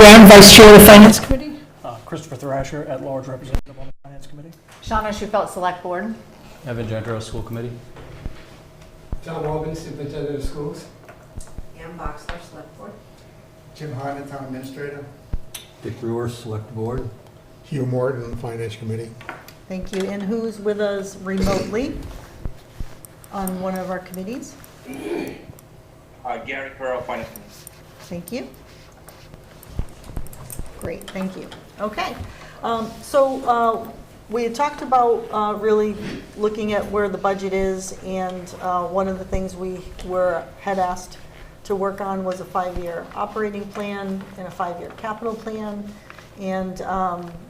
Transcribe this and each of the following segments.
Brown, Vice Chair of the Finance Committee. Christopher Thrasher, at-large representative on the Finance Committee. Shauna Shufelt, Select Board. Evan Gendro, School Committee. John Albin, Superintendent of Schools. Ann Boxler, Select Board. Jim Hartman, Town Administrator. Dick Brewer, Select Board. Hugh Morton, Finance Committee. Thank you. And who's with us remotely on one of our committees? Gary Carroll, Finance Committee. Thank you. Great, thank you. Okay. So we had talked about really looking at where the budget is, and one of the things we had asked to work on was a 5-year operating plan and a 5-year capital plan. And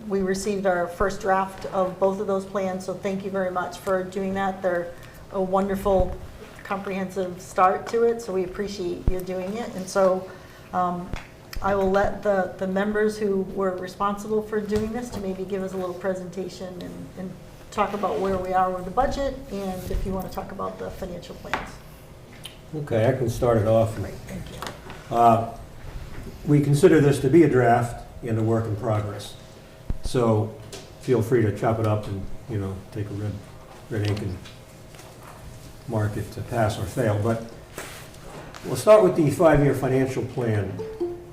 we received our first draft of both of those plans, so thank you very much for doing that. They're a wonderful, comprehensive start to it, so we appreciate you doing it. And so I will let the members who were responsible for doing this to maybe give us a little presentation and talk about where we are with the budget, and if you want to talk about the financial plans. Okay, I can start it off. Great, thank you. We consider this to be a draft and a work in progress. So feel free to chop it up and, take a red ink and mark it to pass or fail. But we'll start with the 5-year financial plan.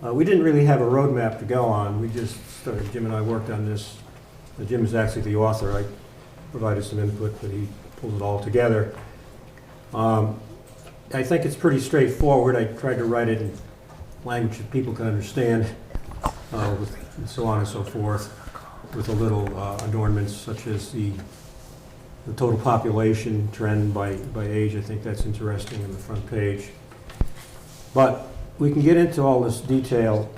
We didn't really have a roadmap to go on. We just started, Jim and I worked on this. Jim is actually the author. I provided some input, but he pulled it all together. I think it's pretty straightforward. I tried to write it in language that people can understand, and so on and so forth, with a little adornments such as the total population trend by age. I think that's interesting in the front page. But we can get into all this detail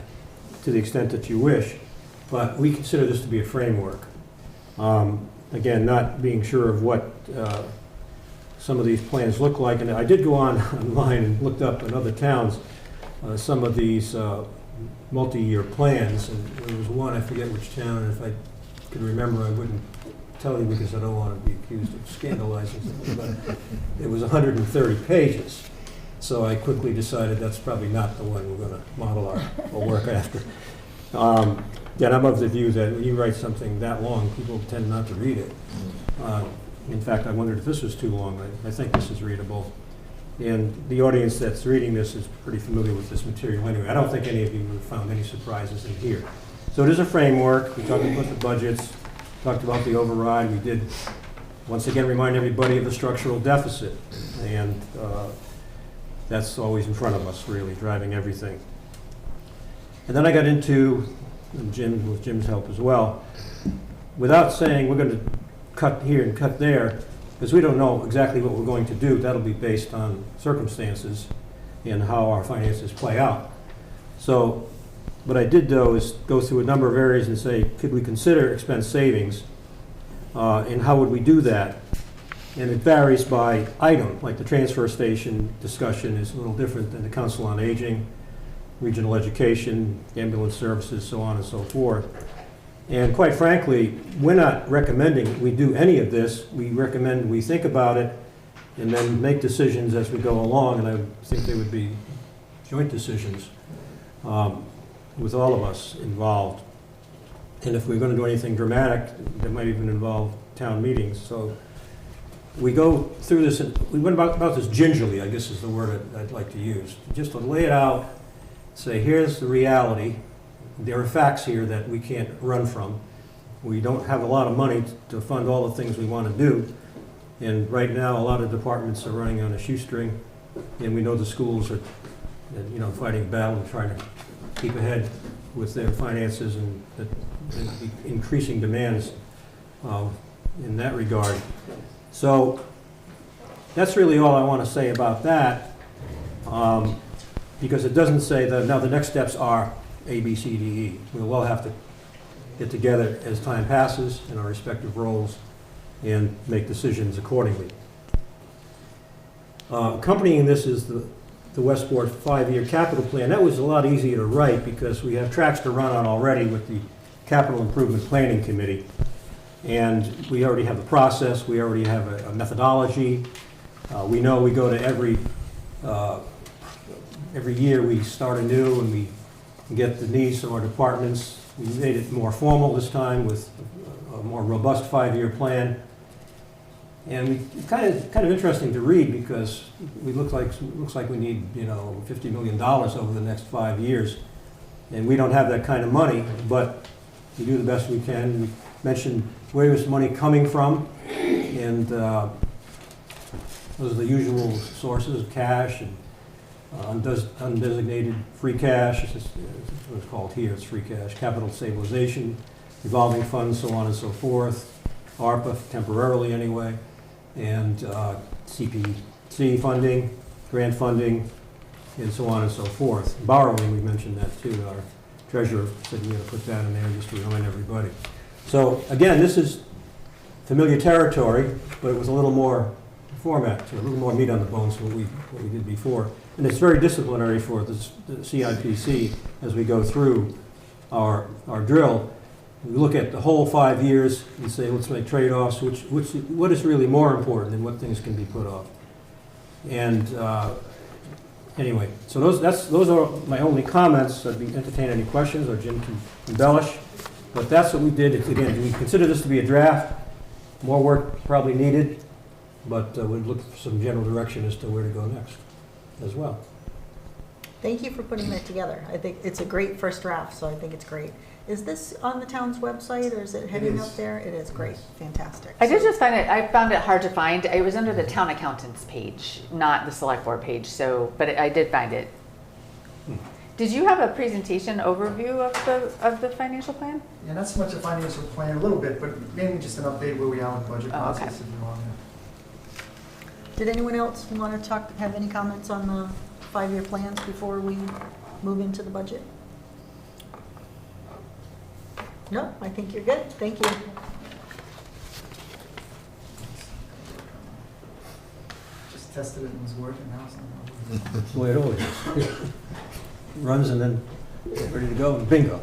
to the extent that you wish, but we consider this to be a framework. Again, not being sure of what some of these plans look like, and I did go online and looked up in other towns some of these multi-year plans, and there was one, I forget which town, and if I could remember I wouldn't tell you because I don't want to be accused of scandalizing something, but it was 130 pages. So I quickly decided that's probably not the one we're going to model our work after. And I'm of the view that when you write something that long, people tend not to read it. In fact, I wondered if this was too long. I think this is readable. And the audience that's reading this is pretty familiar with this material anyway. I don't think any of you have found any surprises in here. So it is a framework. We talked about the budgets, talked about the override. We did, once again, remind everybody of the structural deficit. And that's always in front of us, really, driving everything. And then I got into, and with Jim's help as well, without saying we're going to cut here and cut there, because we don't know exactly what we're going to do. That'll be based on circumstances and how our finances play out. So what I did, though, is go through a number of areas and say, could we consider expense savings, and how would we do that? And it varies by item, like the transfer station discussion is a little different than the Council on Aging, regional education, ambulance services, so on and so forth. And quite frankly, we're not recommending we do any of this. We recommend we think about it and then make decisions as we go along, and I think they would be joint decisions with all of us involved. And if we're going to do anything dramatic, that might even involve town meetings. So we go through this, and we went about this gingerly, I guess is the word I'd like to use, just to lay it out, say here's the reality. There are facts here that we can't run from. We don't have a lot of money to fund all the things we want to do. And right now, a lot of departments are running on a shoestring, and we know the schools are, fighting a battle and trying to keep ahead with their finances and the increasing demands in that regard. So that's really all I want to say about that, because it doesn't say that now the next steps are A, B, C, D, E. We'll all have to get together as time passes in our respective roles and make decisions accordingly. Accompanying this is the Westport 5-year capital plan. That was a lot easier to write because we have tracks to run on already with the Capital Improvement Planning Committee. And we already have a process, we already have a methodology. We know we go to every year we start anew and we get the needs of our departments. We made it more formal this time with a more robust 5-year plan. And we kind of interesting to read because we looks like we need, $50 million over the next 5 years. And we don't have that kind of money, but we do the best we can. We mentioned where is money coming from, and those are the usual sources, cash and undesignated free cash, it's what it's called here, it's free cash, capital stabilization, revolving funds, so on and so forth, ARPA temporarily anyway, and CPC funding, grant funding, and so on and so forth. Borrowing, we mentioned that too. Our treasurer said we ought to put that in there just to remind everybody. So again, this is familiar territory, but it was a little more format, so a little more meat on the bones than what we did before. And it's very disciplinary for the CIPC as we go through our drill. We look at the whole 5 years and say, let's make trade-offs, what is really more important and what things can be put off. And anyway, so those are my only comments. I'd be entertain any questions, or Jim can embellish. But that's what we did. Again, we consider this to be a draft. More work probably needed, but we'd look for some general direction as to where to go next as well. Thank you for putting that together. I think it's a great first draft, so I think it's great. Is this on the town's website, or is it heading up there? It is great, fantastic. I did just find it, I found it hard to find. It was under the town accountants page, not the select board page, so, but I did find it. Did you have a presentation overview of the financial plan? Yeah, not so much a financial plan, a little bit, but mainly just an update where we are in the budget Oh, okay. process, if you want. Did anyone else want to have any comments on the 5-year plans before we move into the budget? No, I think you're good. Thank you. Just tested it and it was working now, so. That's the way it always is. Runs and then ready to go, and bingo.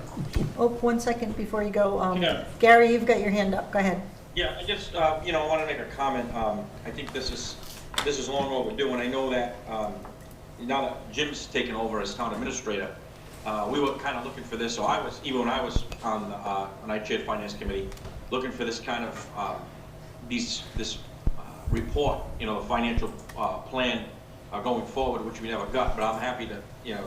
Oh, 1 second before you go. Yeah. Gary, you've got your hand up. Go ahead. Yeah, I just, I want to make a comment. I think this is long overdue, and I know that now that Jim's taken over as town administrator, we were kind of looking for this. So I was, even when I was on I chaired finance committee, looking for this kind of this report, the financial plan going forward, which we never got. But I'm happy that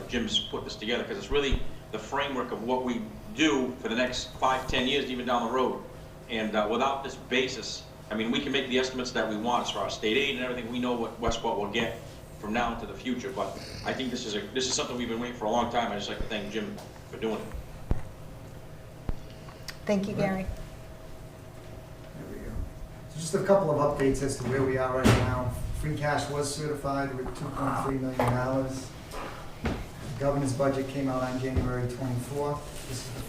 Jim's put this together, because it's really the framework of what we do for the next 5-10 years, even down the road. And without this basis, I mean, we can make the estimates that we want as far as state aid and everything. We know what Westport will get from now into the future. But I think this is something we've been waiting for a long time. I just like to thank Jim for doing it. Thank you, Gary. There we go. So just a couple of updates as to where we are right now. Free cash was certified with $2.3 million. The governor's budget came out on January 24th. This is the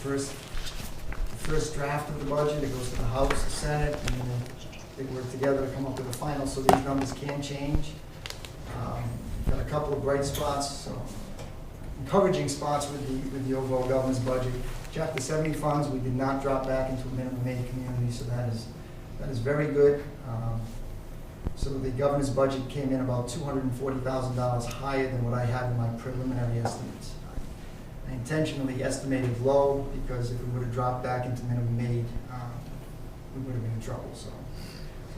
first draft of the budget. It goes to the House, the Senate, and then they work together to come up with a final, so these numbers can change. We've got a couple of bright spots, so encouraging spots with the overall governor's budget. Chapter 70 funds, we did not drop back into a minimum aid community, so that is very good. So the governor's budget came in about $240,000 higher than what I had in my preliminary estimates. I intentionally estimated low, because if we would have dropped back into minimum aid, we would have been in trouble. So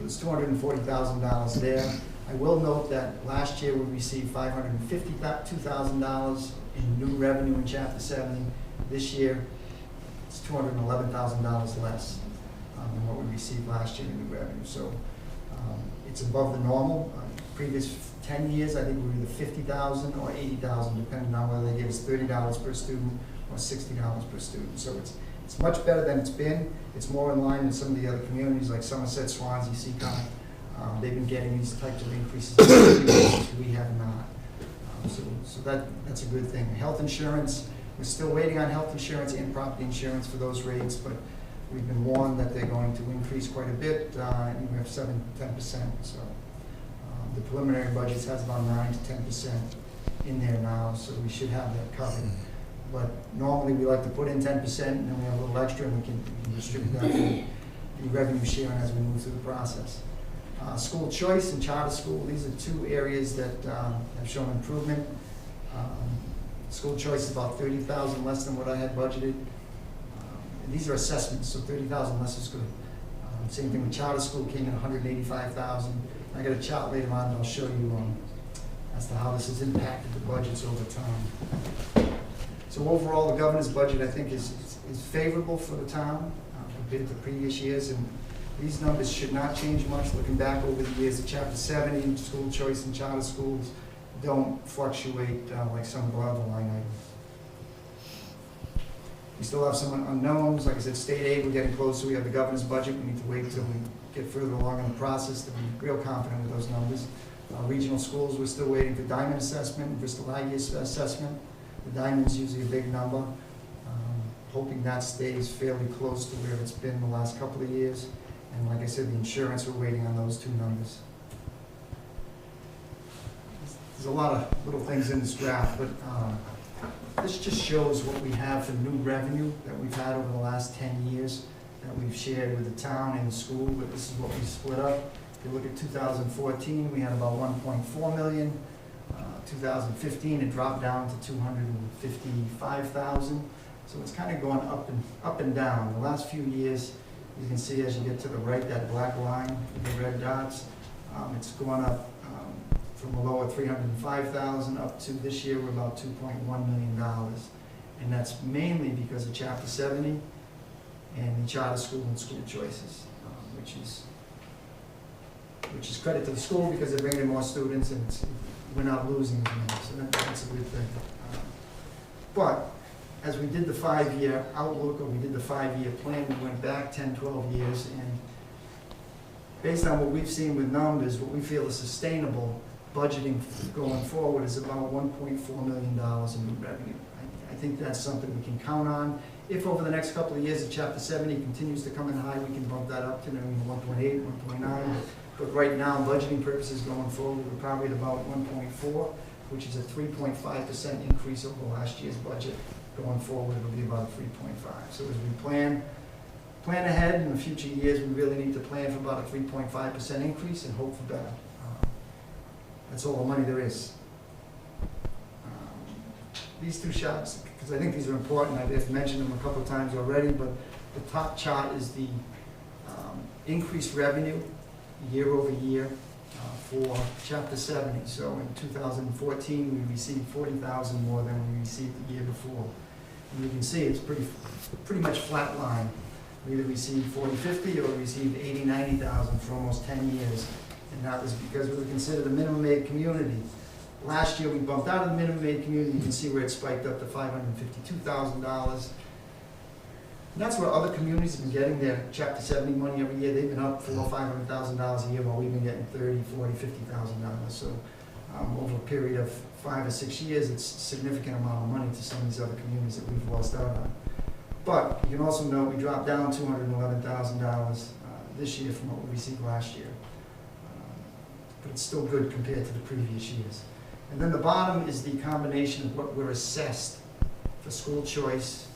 there's $240,000 there. I will note that last year we received $552,000 in new revenue in Chapter 70. This year, it's $211,000 less than what we received last year in new revenue. So it's above the normal. Previous 10 years, I think we were either $50,000 or $80,000, depending on whether they gave us $30 per student or $60 per student. So it's much better than it's been. It's more in line with some of the other communities like Somerset, Swansea, Seacon. They've been getting these types of increases we have not. So that's a good thing. Health insurance, we're still waiting on health insurance and property insurance for those rates, but we've been warned that they're going to increase quite a bit, and we have 7-10%. So the preliminary budget has about 9-10% in there now, so we should have that covered. But normally we like to put in 10%, and then we have a little extra, and we can distribute that to the revenue sharing as we move through the process. School choice and charter school, these are two areas that have shown improvement. School choice is about 30,000 less than what I had budgeted. And these are assessments, so 30,000 less is good. Same thing with charter school, came in 185,000. I got a chart later on that I'll show you as to how this has impacted the budgets over time. So overall, the governor's budget, I think, is favorable for the town compared to previous years, and these numbers should not change much. Looking back over the years, the Chapter 70, school choice, and charter schools don't fluctuate like some of the other line items. We still have some unknowns. Like I said, state aid, we're getting closer. We have the governor's budget. We need to wait until we get further along in the process to be real confident with those numbers. Regional schools, we're still waiting for Diamond assessment, Bristol Aggie assessment. The Diamond's usually a big number. Hoping that stays fairly close to where it's been the last couple of years. And like I said, the insurance, we're waiting on those two numbers. There's a lot of little things in this graph, but this just shows what we have for new revenue that we've had over the last 10 years that we've shared with the town and the school, but this is what we split up. If you look at 2014, we had about 1.4 million. 2015, it dropped down to 255,000. So it's kind of going up and down. The last few years, you can see as you get to the right, that black line, the red dots, it's going up from a low of 305,000 up to this year we're about $2.1 million. And that's mainly because of Chapter 70 and the charter school and school choices, which is credit to the school because they're bringing in more students and we're not losing as many, so that's a good thing. But as we did the 5-year outlook, or we did the 5-year plan, we went back 10, 12 years, and based on what we've seen with numbers, what we feel is sustainable budgeting going forward is about $1.4 million in new revenue. I think that's something we can count on. If over the next couple of years the Chapter 70 continues to come in high, we can bump that up to 1.8, 1.9. But right now, budgeting purposes going forward, we're probably at about 1.4, which is a 3.5% increase over last year's budget. Going forward, it'll be about 3.5. So as we plan ahead in the future years, we really need to plan for about a 3.5% increase and hope for better. That's all the money there is. These two charts, because I think these are important, I've mentioned them a couple of times already, but the top chart is the increased revenue year over year for Chapter 70. So in 2014, we received 40,000 more than we received the year before. And you can see it's pretty much flat line. We either received 40, 50 or received 80, 90,000 for almost 10 years. And that was because we were considered a minimum aid community. Last year we bumped out of the minimum aid community. You can see where it spiked up to $552,000. And that's where other communities have been getting their Chapter 70 money every year. They've been up $400,000 or $500,000 a year while we've been getting $30,000, $40,000, $50,000. So over a period of 5 or 6 years, it's a significant amount of money to some of these other communities that we've lost out on. But you can also note we dropped down $211,000 this year from what we received last year. But it's still good compared to the previous years. And then the bottom is the combination of what we're assessed for school choice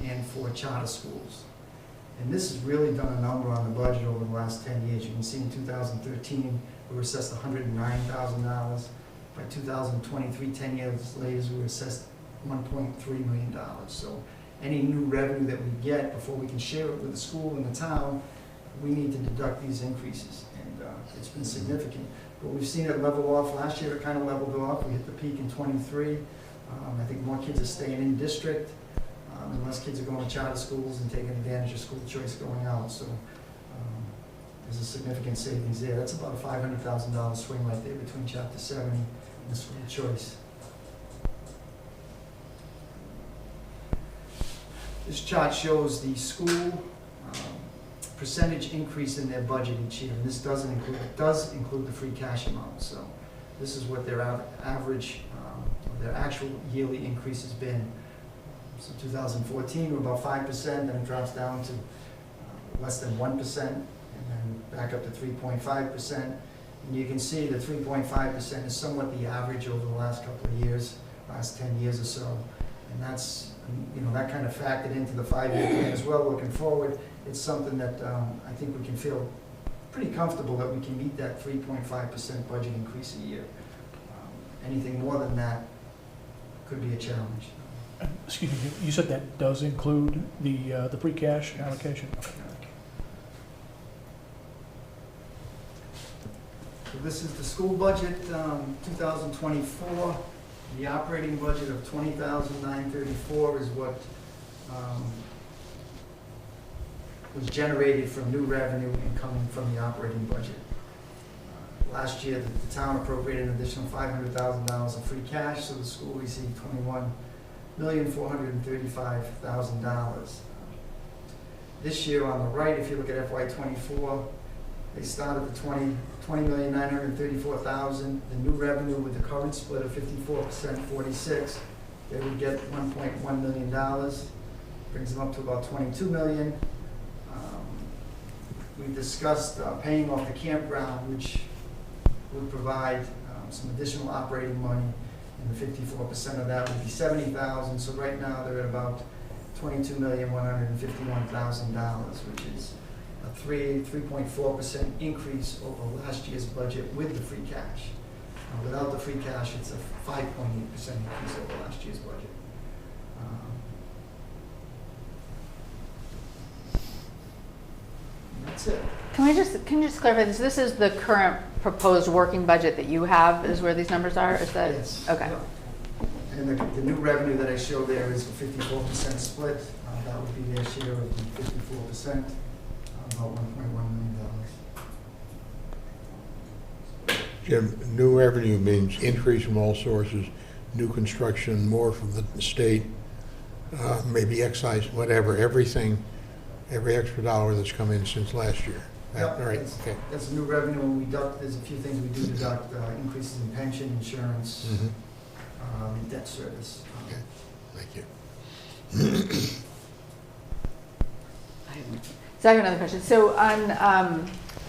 and for charter schools. And this has really done a number on the budget over the last 10 years. You can see in 2013, we were assessed $109,000. By 2023, 10 years later, we were assessed $1.3 million. So any new revenue that we get before we can share it with the school and the town, we need to deduct these increases. And it's been significant. But we've seen it level off. Last year, it kind of leveled off. We hit the peak in 23. I think more kids are staying in district. And less kids are going to charter schools and taking advantage of school choice going out. So there's a significant savings there. That's about a $500,000 swing right there between Chapter 70 and the school choice. This chart shows the school percentage increase in their budget each year. And this does include the free cash amount. So this is what their average, their actual yearly increase has been. So 2014, we're about 5%, then it drops down to less than 1%, and then back up to 3.5%. And you can see the 3.5% is somewhat the average over the last couple of years, last 10 years or so. And that's, that kind of factored into the 5-year plan as well. Looking forward, it's something that I think we can feel pretty comfortable that we can meet that 3.5% budget increase a year. Anything more than that, could be a challenge. Excuse me, you said that does include the free cash allocation? Okay. So this is the school budget, 2024. The operating budget of $20,934 is what was generated from new revenue and coming from the operating budget. Last year, the town appropriated an additional $500,000 of free cash, so the school received $21,435,000. This year on the right, if you look at FY '24, they started at $20,934,000. The new revenue with the current split of 54%, 46, they would get $1.1 million. Brings them up to about $22 million. We discussed paying off the campground, which would provide some additional operating money, and the 54% of that would be $70,000. So right now they're at about $22,151,000, which is a 3.4% increase over last year's budget with the free cash. Without the free cash, it's a 5.8% increase over last year's budget. That's it. Can you just clarify this? This is the current proposed working budget that you have, is where these numbers are? Is that? Yes. Okay. And the new revenue that I showed there is a 54% split. That would be their share of the 54%, about $1.1 million. Jim, new revenue means increase from all sources, new construction, more from the state, maybe excise, whatever, everything, every extra dollar that's come in since last year. Yep, All right, that's- okay. That's new revenue, and we deduct, there's a few things we do deduct, increases in pension, insurance, Mhm. debt service. Okay, thank you. So I have another question. So on,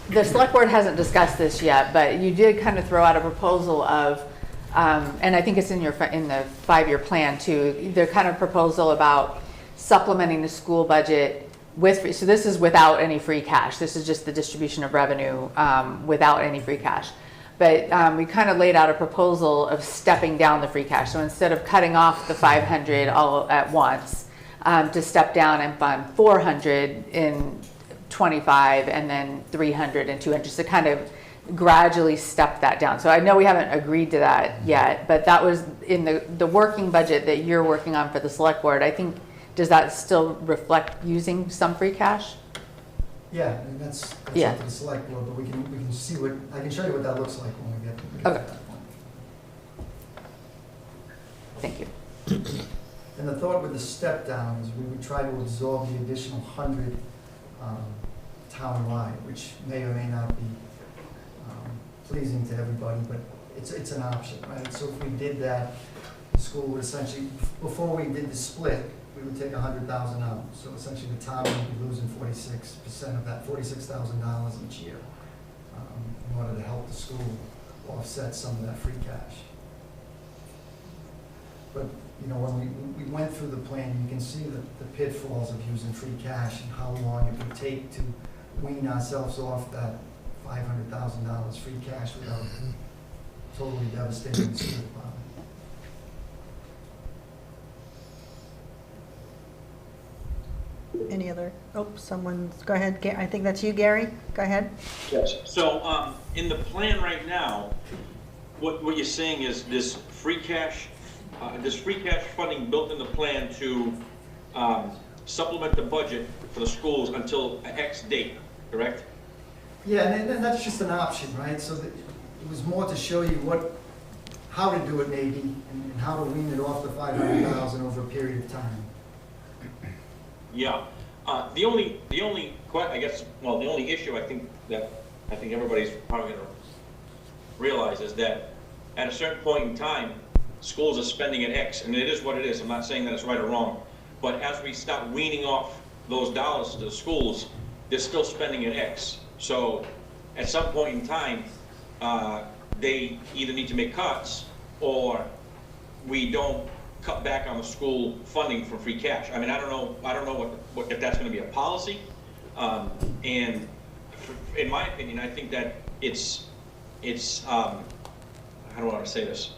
the select board hasn't discussed this yet, but you did kind of throw out a proposal of, and I think it's in the 5-year plan too, the kind of proposal about supplementing the school budget with, so this is without any free cash. This is just the distribution of revenue without any free cash. But we kind of laid out a proposal of stepping down the free cash. So instead of cutting off the 500 all at once, to step down and fund 400 in 25 and then 300 and 200, to kind of gradually step that down. So I know we haven't agreed to that yet, but that was in the working budget that you're working on for the select board. I think, does that still reflect using some free cash? Yeah, and that's Yeah. up to the select board, but we can see what, I can show you what that looks like when we get to Okay. that point. Thank you. And the thought with the step down is we would try to absorb the additional 100 town-wide, which may or may not be pleasing to everybody, but it's an option, right? So if we did that, the school would essentially, before we did the split, we would take 100,000 out. So essentially the town would be losing 46% of that, $46,000 each year, in order to help the school offset some of that free cash. But, you know, when we went through the plan, you can see the pitfalls of using free cash and how long it would take to wean ourselves off that $500,000 free cash without totally devastating the school department. Any other, someone's, go ahead, I think that's you, Gary, go ahead. Yes. So, in the plan right now, what you're saying is this free cash funding built in the plan to supplement the budget for the schools until X date, correct? Yeah, and that's just an option, right? So it was more to show you how to do it maybe, and how to wean it off the 500,000 over a period of time. Yeah. The only issue I think everybody's probably going to realize is that at a certain point in time, schools are spending at X, and it is what it is. I'm not saying that it's right or wrong, but as we start weaning off those dollars to the schools, they're still spending at X. So at some point in time, they either need to make cuts, or we don't cut back on the school funding for free cash. I mean, I don't know what if that's going to be a policy. And in my opinion, I think that it's how do I want to say this?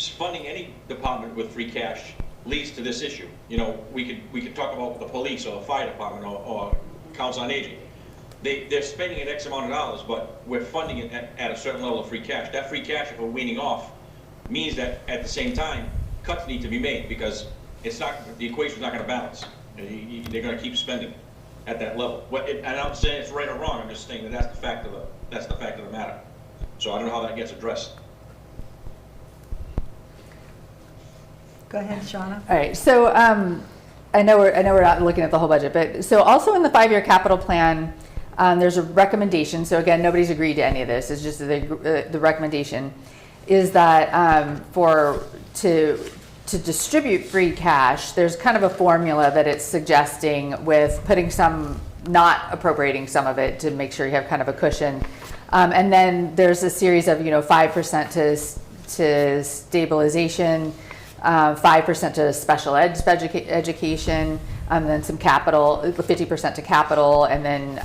funding any department with free cash leads to this issue. You know, we could talk about the police or the fire department or council on aging. They're spending an X amount of dollars, but we're funding it at a certain level of free cash. That free cash, if we're weaning off, means that at the same time, cuts need to be made because the equation's not gonna balance. They're gonna keep spending at that level. And I'm not saying it's right or wrong, I'm just saying that that's the fact of the matter. So I don't know how that gets addressed. Go ahead, Shauna. All right, so I know we're not looking at the whole budget, but so also in the 5-year capital plan, there's a recommendation. So again, nobody's agreed to any of this. It's just the recommendation is that to distribute free cash, there's kind of a formula that it's suggesting with putting some, not appropriating some of it to make sure you have kind of a cushion. And then there's a series of, 5% to stabilization, 5% to special education, and then some capital, 50% to capital, and then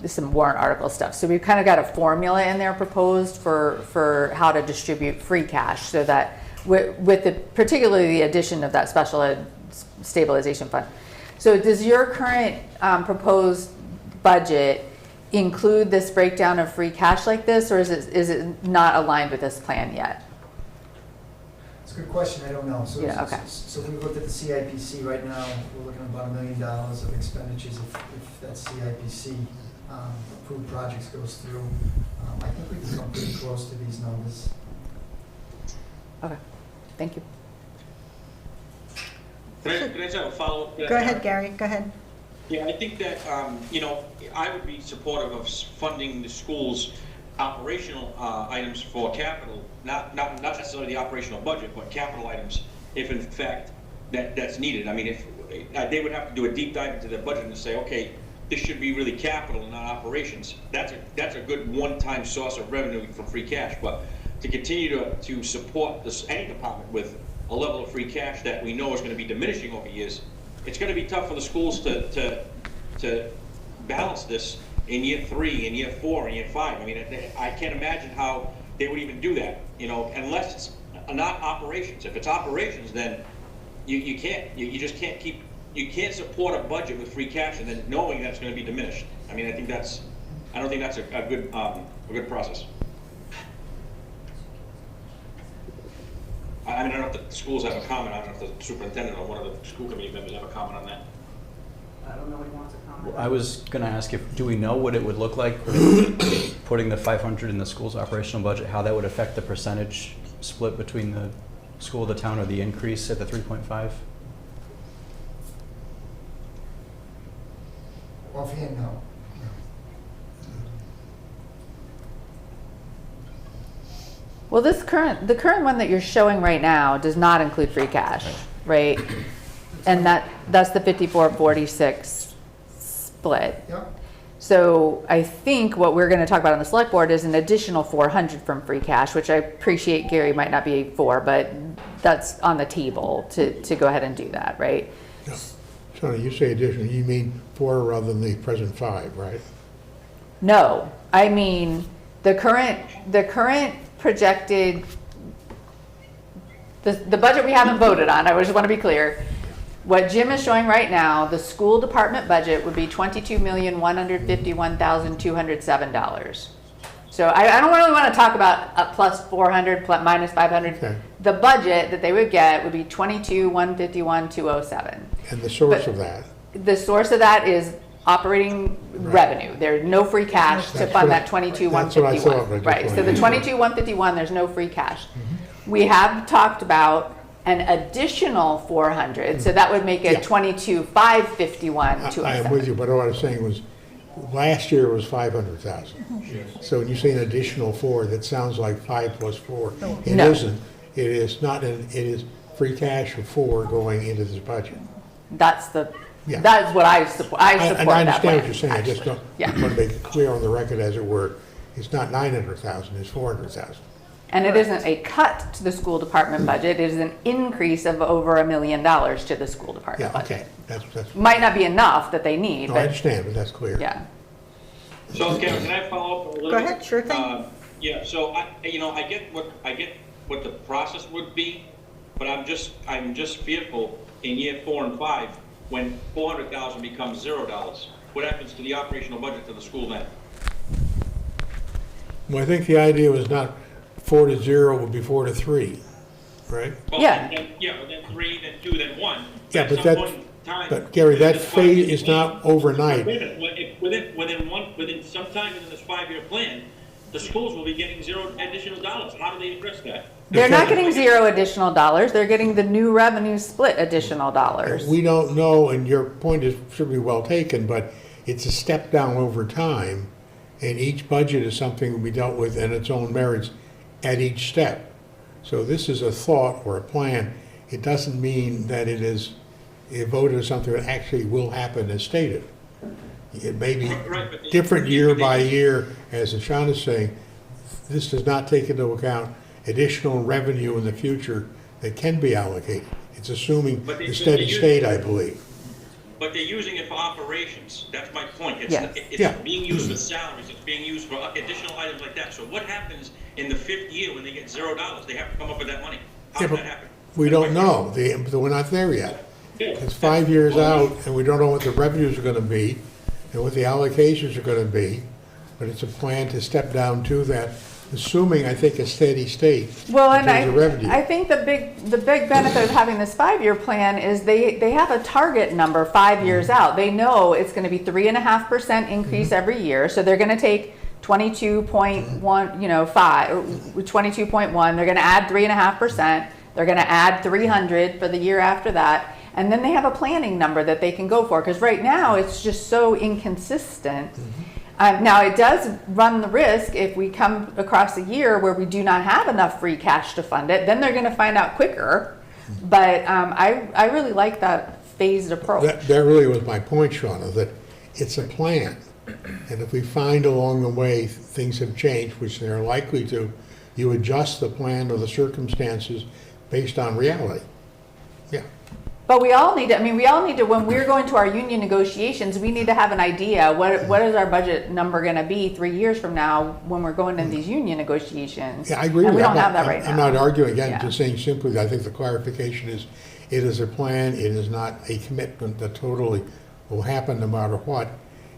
some warrant article stuff. So we've kind of got a formula in there proposed for how to distribute free cash, so that with particularly the addition of that special ed stabilization fund. So does your current proposed budget include this breakdown of free cash like this, or is it not aligned with this plan yet? It's a good question, I don't know. So, Yeah, okay. So we looked at the CIPC right now, we're looking at about $1 million of expenditures if that CIPC approved projects goes through. I think we can come pretty close to these numbers. Okay, thank you. Can I just have a follow-up? Go ahead, Gary, go ahead. Yeah, I think that, I would be supportive of funding the schools' operational items for capital, not necessarily the operational budget, but capital items, if in fact that's needed. I mean, if they would have to do a deep dive into their budget and say, okay, this should be really capital and not operations. That's a good one-time source of revenue from free cash. But to continue to support any department with a level of free cash that we know is going to be diminishing over years, it's going to be tough for the schools to balance this in year 3, in year 4, in year 5. I mean, I can't imagine how they would even do that, unless it's not operations. If it's operations, then you just can't keep, you can't support a budget with free cash and then knowing that it's going to be diminished. I mean, I don't think that's a good process. I mean, I don't know if the schools have a comment. I don't know if the superintendent or one of the school committee members have a comment on that. I don't know what he wants to comment. I was going to ask do we know what it would look like putting the 500 in the school's operational budget, how that would affect the percentage split between the school, the town, or the increase at the 3.5? Offhand, no. Well, the current one that you're showing right now does not include free cash, right? And that's the 54-46 split. Yep. So I think what we're going to talk about on the select board is an additional 400 from free cash, which I appreciate Gary might not be for, but that's on the table to go ahead and do that, right? No. Shauna, you say additional, you mean 4 rather than the present 5, right? No, I mean the current projected, the budget we haven't voted on, I just want to be clear. What Jim is showing right now, the school department budget would be $22,151,207. So I don't really want to talk about plus 400, plus minus 500. Okay. The budget that they would get would be $22,151,207. And the source of that? The source of that is operating revenue. There's no free cash to fund that $22,151. Right, so the $22,151, there's no free cash. We have talked about an additional 400, so that would make it $22,551,207. I am with you, but what I was saying was, last year was 500,000. So when you say an additional 4, that sounds like 5 plus 4. It No. isn't. It is not, it is free cash of 4 going into this budget. That's Yeah. that's what I support. I support And I that understand plan, what you're saying, I just actually. don't want to make it clear on the record, as it were, it's not 900,000, it's 400,000. And it isn't a cut to the school department budget, it is an increase of over $1 million to the school department Yeah, budget. okay, that's, Might not be enough that they need, no, I but understand, but that's clear. yeah. So, Kevin, can I follow up a little bit? Go ahead, sure thing. Yeah, so I get what the process would be, but I'm just fearful in year 4 and 5, when 400,000 becomes $0, what happens to the operational budget for the school then? Well, I think the idea was not 4 to 0, it would be 4 to 3, right? Well, Yeah. Then 3, then 2, then 1. Yeah, At but some that- point in time, But Gary, that this phase 5-year is plan- not overnight. Wait a minute, within sometime in this 5-year plan, the schools will be getting $0 additional dollars. How do they address that? They're not getting $0 additional dollars, they're getting the new revenue split additional dollars. We don't know, and your point should be well taken, but it's a step down over time, and each budget is something to be dealt with in its own merits at each step. So this is a thought or a plan. It doesn't mean that it is a vote or something that actually will happen as stated. It may be Right, but different year by year, as Sean is saying. This does not take into account additional revenue in the future that can be allocated. It's assuming But they- the steady they use- state, I believe. But they're using it for operations. That's my point. It's, Yes. it's Yeah. being used for salaries. It's being used for additional items like that. So what happens in the 5th year when they get $0? They have to come up with that money. How Yeah, does but that happen? We don't know. We're not there yet. Yeah. It's 5 years out, and we don't know what the revenues are gonna be, and what the allocations are gonna be, but it's a plan to step down to that, assuming, I think, a steady state Well, in and terms of revenue. I think the big benefit of having this 5-year plan is they have a target number 5 years out. They know it's gonna be 3.5% increase every year, so they're gonna take 22.1, 22.1, they're gonna add 3.5%, they're gonna add 300 for the year after that, and then they have a planning number that they can go for, because right now, it's just so inconsistent. Now, it does run the risk if we come across a year where we do not have enough free cash to fund it, then they're gonna find out quicker. But I really like that phased approach. That really was my point, Shauna, that it's a plan. And if we find along the way things have changed, which they're likely to, you adjust the plan or the circumstances based on reality. Yeah. But we all need to, when we're going to our union negotiations, we need to have an idea, what is our budget number gonna be 3 years from now when we're going into these union negotiations? Yeah, I agree with And we that. don't have that right now. I'm not arguing, again, Yeah. just saying simply, I think the clarification is, it is a plan, it is not a commitment that totally will happen no matter what.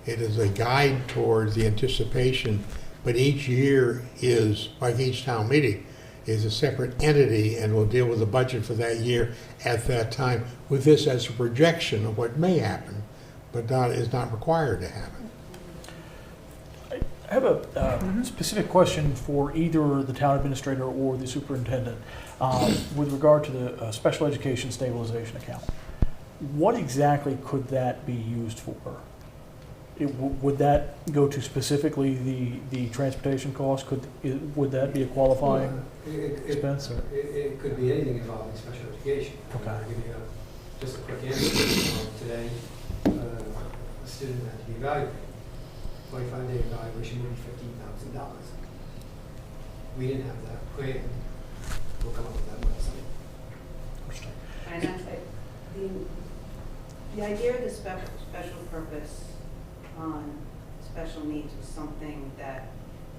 It is a guide towards the anticipation, but each year is, like each town meeting, is a separate entity and will deal with the budget for that year at that time, with this as a projection of what may happen, but is not required to happen. I have a specific question for either the town administrator or the superintendent with regard to the special education stabilization account. What exactly could that be used for? Would that go to specifically the transportation cost? Would that be a qualifying expense? Or? It could be anything involving special education. Okay. I'll give you just a quick answer. Today, a student had to be evaluated. 25-day evaluation would be $15,000. We didn't have that plan. We'll come up with that website. And that's it. The idea of the special purpose on special needs was something that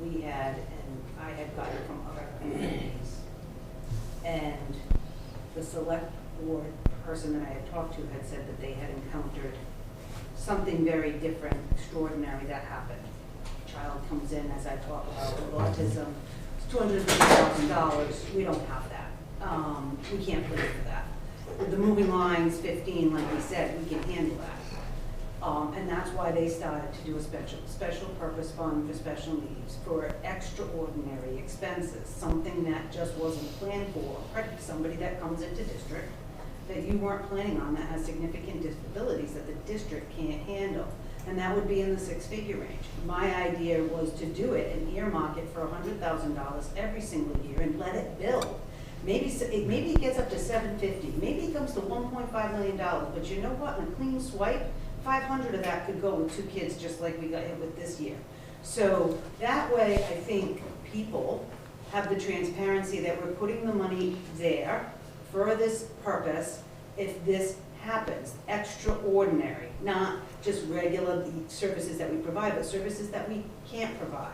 we had and I had gotten from other communities. And the select board person that I had talked to had said that they had encountered something very different, extraordinary that happened. A child comes in, as I talk about, with autism, it's $250,000, we don't have that. We can't pay for that. With the moving lines, 15, like we said, we can handle that. And that's why they started to do a special purpose fund for special needs, for extraordinary expenses, something that just wasn't planned for. Somebody that comes into district that you weren't planning on that has significant disabilities that the district can't handle. And that would be in the 6-figure range. My idea was to do it and earmark it for $100,000 every single year and let it build. Maybe it gets up to $750. Maybe it comes to $1.5 million. But you know what? In a clean swipe, 500 of that could go with 2 kids, just like we got hit with this year. So that way, I think people have the transparency that we're putting the money there for this purpose if this happens. Extraordinary, not just regular services that we provide, but services that we can't provide.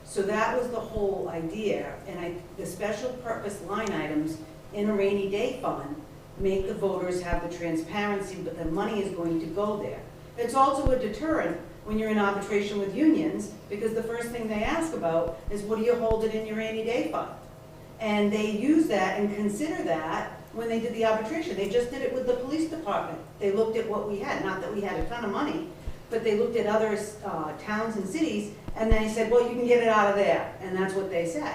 So that was the whole idea, and the special purpose line items in a rainy day fund make the voters have the transparency, but the money is going to go there. It's also a deterrent when you're in arbitration with unions, because the first thing they ask about is, what do you hold it in your rainy day fund? And they use that and consider that when they did the arbitration. They just did it with the police department. They looked at what we had, not that we had a ton of money, but they looked at other towns and cities, and they said, well, you can get it out of there, and that's what they say.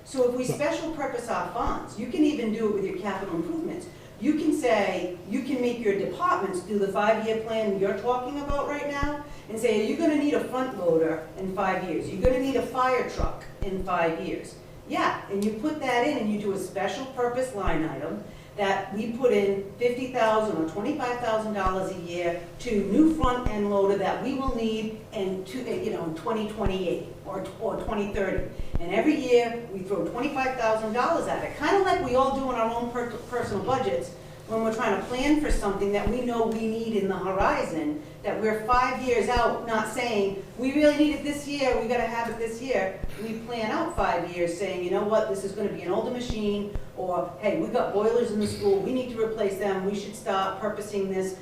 So if we special purpose our funds, you can even do it with your capital improvements. You can say, you can make your departments do the 5-year plan you're talking about right now, and say, are you gonna need a front loader in 5 years? You're gonna need a fire truck in 5 years. Yeah, and you put that in and you do a special purpose line item that we put in $50,000 or $25,000 a year to new front end loader that we will need in 2028 or 2030. And every year we throw $25,000 at it, kind of like we all do in our own personal budgets when we're trying to plan for something that we know we need in the horizon, that we're 5 years out, not saying, we really need it this year, we gotta have it this year. We plan out 5 years saying, you know what, this is gonna be an older machine, or, hey, we got boilers in the school, we need to replace them, we should start purposing this,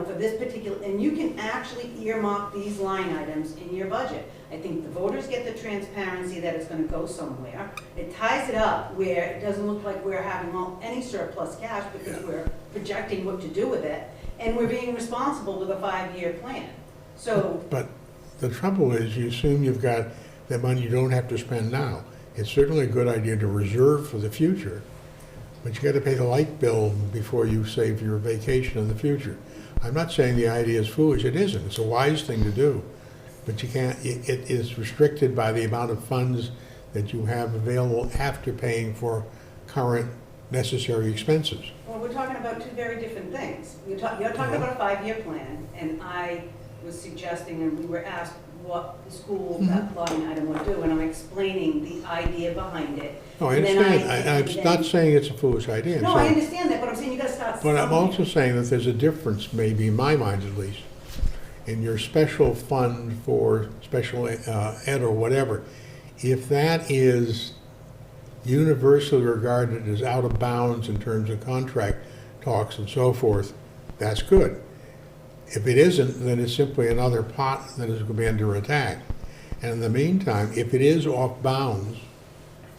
for this particular, and you can actually earmark these line items in your budget. I think the voters get the transparency that it's gonna go somewhere. It ties it up where it doesn't look like we're having any surplus cash because we're projecting what to do with it, and we're being responsible with a 5-year plan. So, But the trouble is, you assume you've got that money you don't have to spend now. It's certainly a good idea to reserve for the future, but you gotta pay the light bill before you save your vacation in the future. I'm not saying the idea is foolish, it isn't, it's a wise thing to do. But you can't, it is restricted by the amount of funds that you have available after paying for current necessary expenses. well, we're talking about two very different things. You're talking about a 5-year plan, and I was suggesting, and we were asked what the school, that line item would do, and I'm explaining the idea behind it. No, I And then understand, I'm not saying it's a foolish idea. I'm No, I saying- understand that, but I'm saying you gotta start But I'm somewhere. also saying that there's a difference, maybe in my mind at least, in your special fund for special ed or whatever. If that is universally regarded as out of bounds in terms of contract talks and so forth, that's good. If it isn't, then it's simply another pot that is going to be under attack. And in the meantime, if it is off bounds,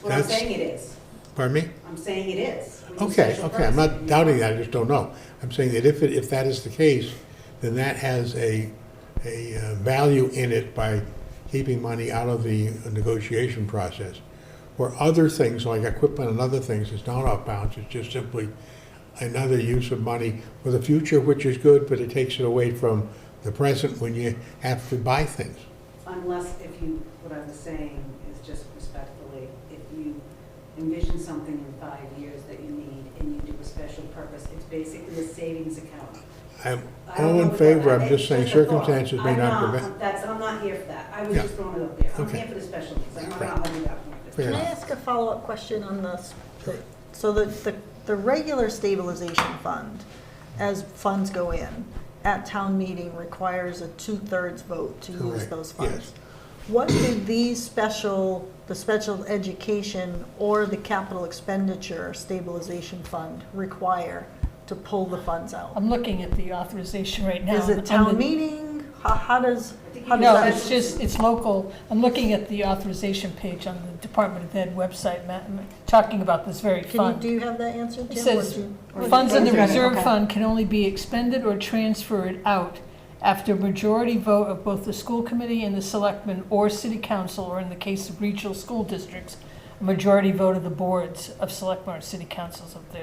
Well, I'm that's- saying it is. pardon me? I'm saying it is. With the Okay, special I'm not purpose. doubting that, I just don't know. I'm saying that if that is the case, then that has a value in it by keeping money out of the negotiation process. Where other things, like equipment and other things, is not off bounds, it's just simply another use of money for the future, which is good, but it takes it away from the present when you have to buy things. Unless if you, what I was saying is just respectfully, if you envision something in 5 years that you need and you do a special purpose, it's basically a savings account. I'm I don't all know in what favor, that- I'm just it's saying a thought. circumstances may I'm not prevent. I'm not here for that. I was Yeah. just throwing it out there. I'm Okay. here for the special needs. I'm not Right. arguing that point. Fair Can I enough. ask a follow-up question on this? So the regular stabilization fund, as funds go in, at town meeting requires a 2/3 vote to use Correct, those funds. yes. What do these the special education or the capital expenditure stabilization fund require to pull the funds out? I'm looking at the authorization right now. Is it on town the- mean? How does I No, that- it's just, it's local. I'm looking at the authorization page on the Department of Ed website, Matt, and talking about this very do fund. you have that answer, Jim? It says, What you- or- funds in the Okay. reserve Okay. fund can only be expended or transferred out after a majority vote of both the school committee and the selectmen or city council, or in the case of regional school districts, a majority vote of the boards of selectmen or city councils of the,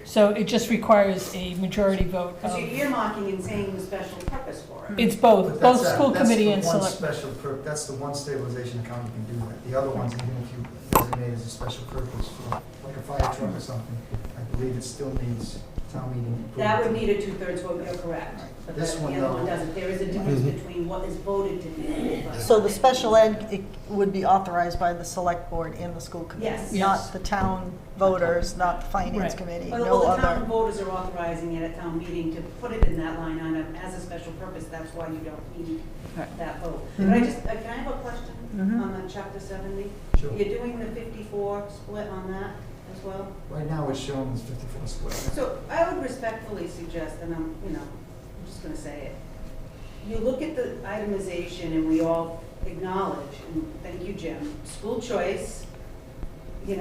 so it just requires a majority vote Because of, you're earmarking and saying the special purpose for it. it's both, But that's both a- school committee and That's the one select. special, that's the one stabilization account you can do that. The other ones, even if you designate as a special purpose for like a fire truck or something, I believe it still needs town meeting approval. That would need a 2/3 vote, you're correct. But This the one, other though. one doesn't. There is a difference between what is voted to be. So the special ed it would be authorized by the select board and the school committee? Yes. Not the town voters, not the finance Right. committee, Well, no the town other. voters are authorizing it at town meeting to put it in that line item as a special purpose, that's why you don't need Right. that vote. Mhm. But can I have a question Mhm. on the chapter 70? Sure. You're doing the 54 split on that as well? Right now, it's shown as 54 split. So I would respectfully suggest, and I'm just gonna say it. You look at the itemization and we all acknowledge, and thank you, Jim, school choice, the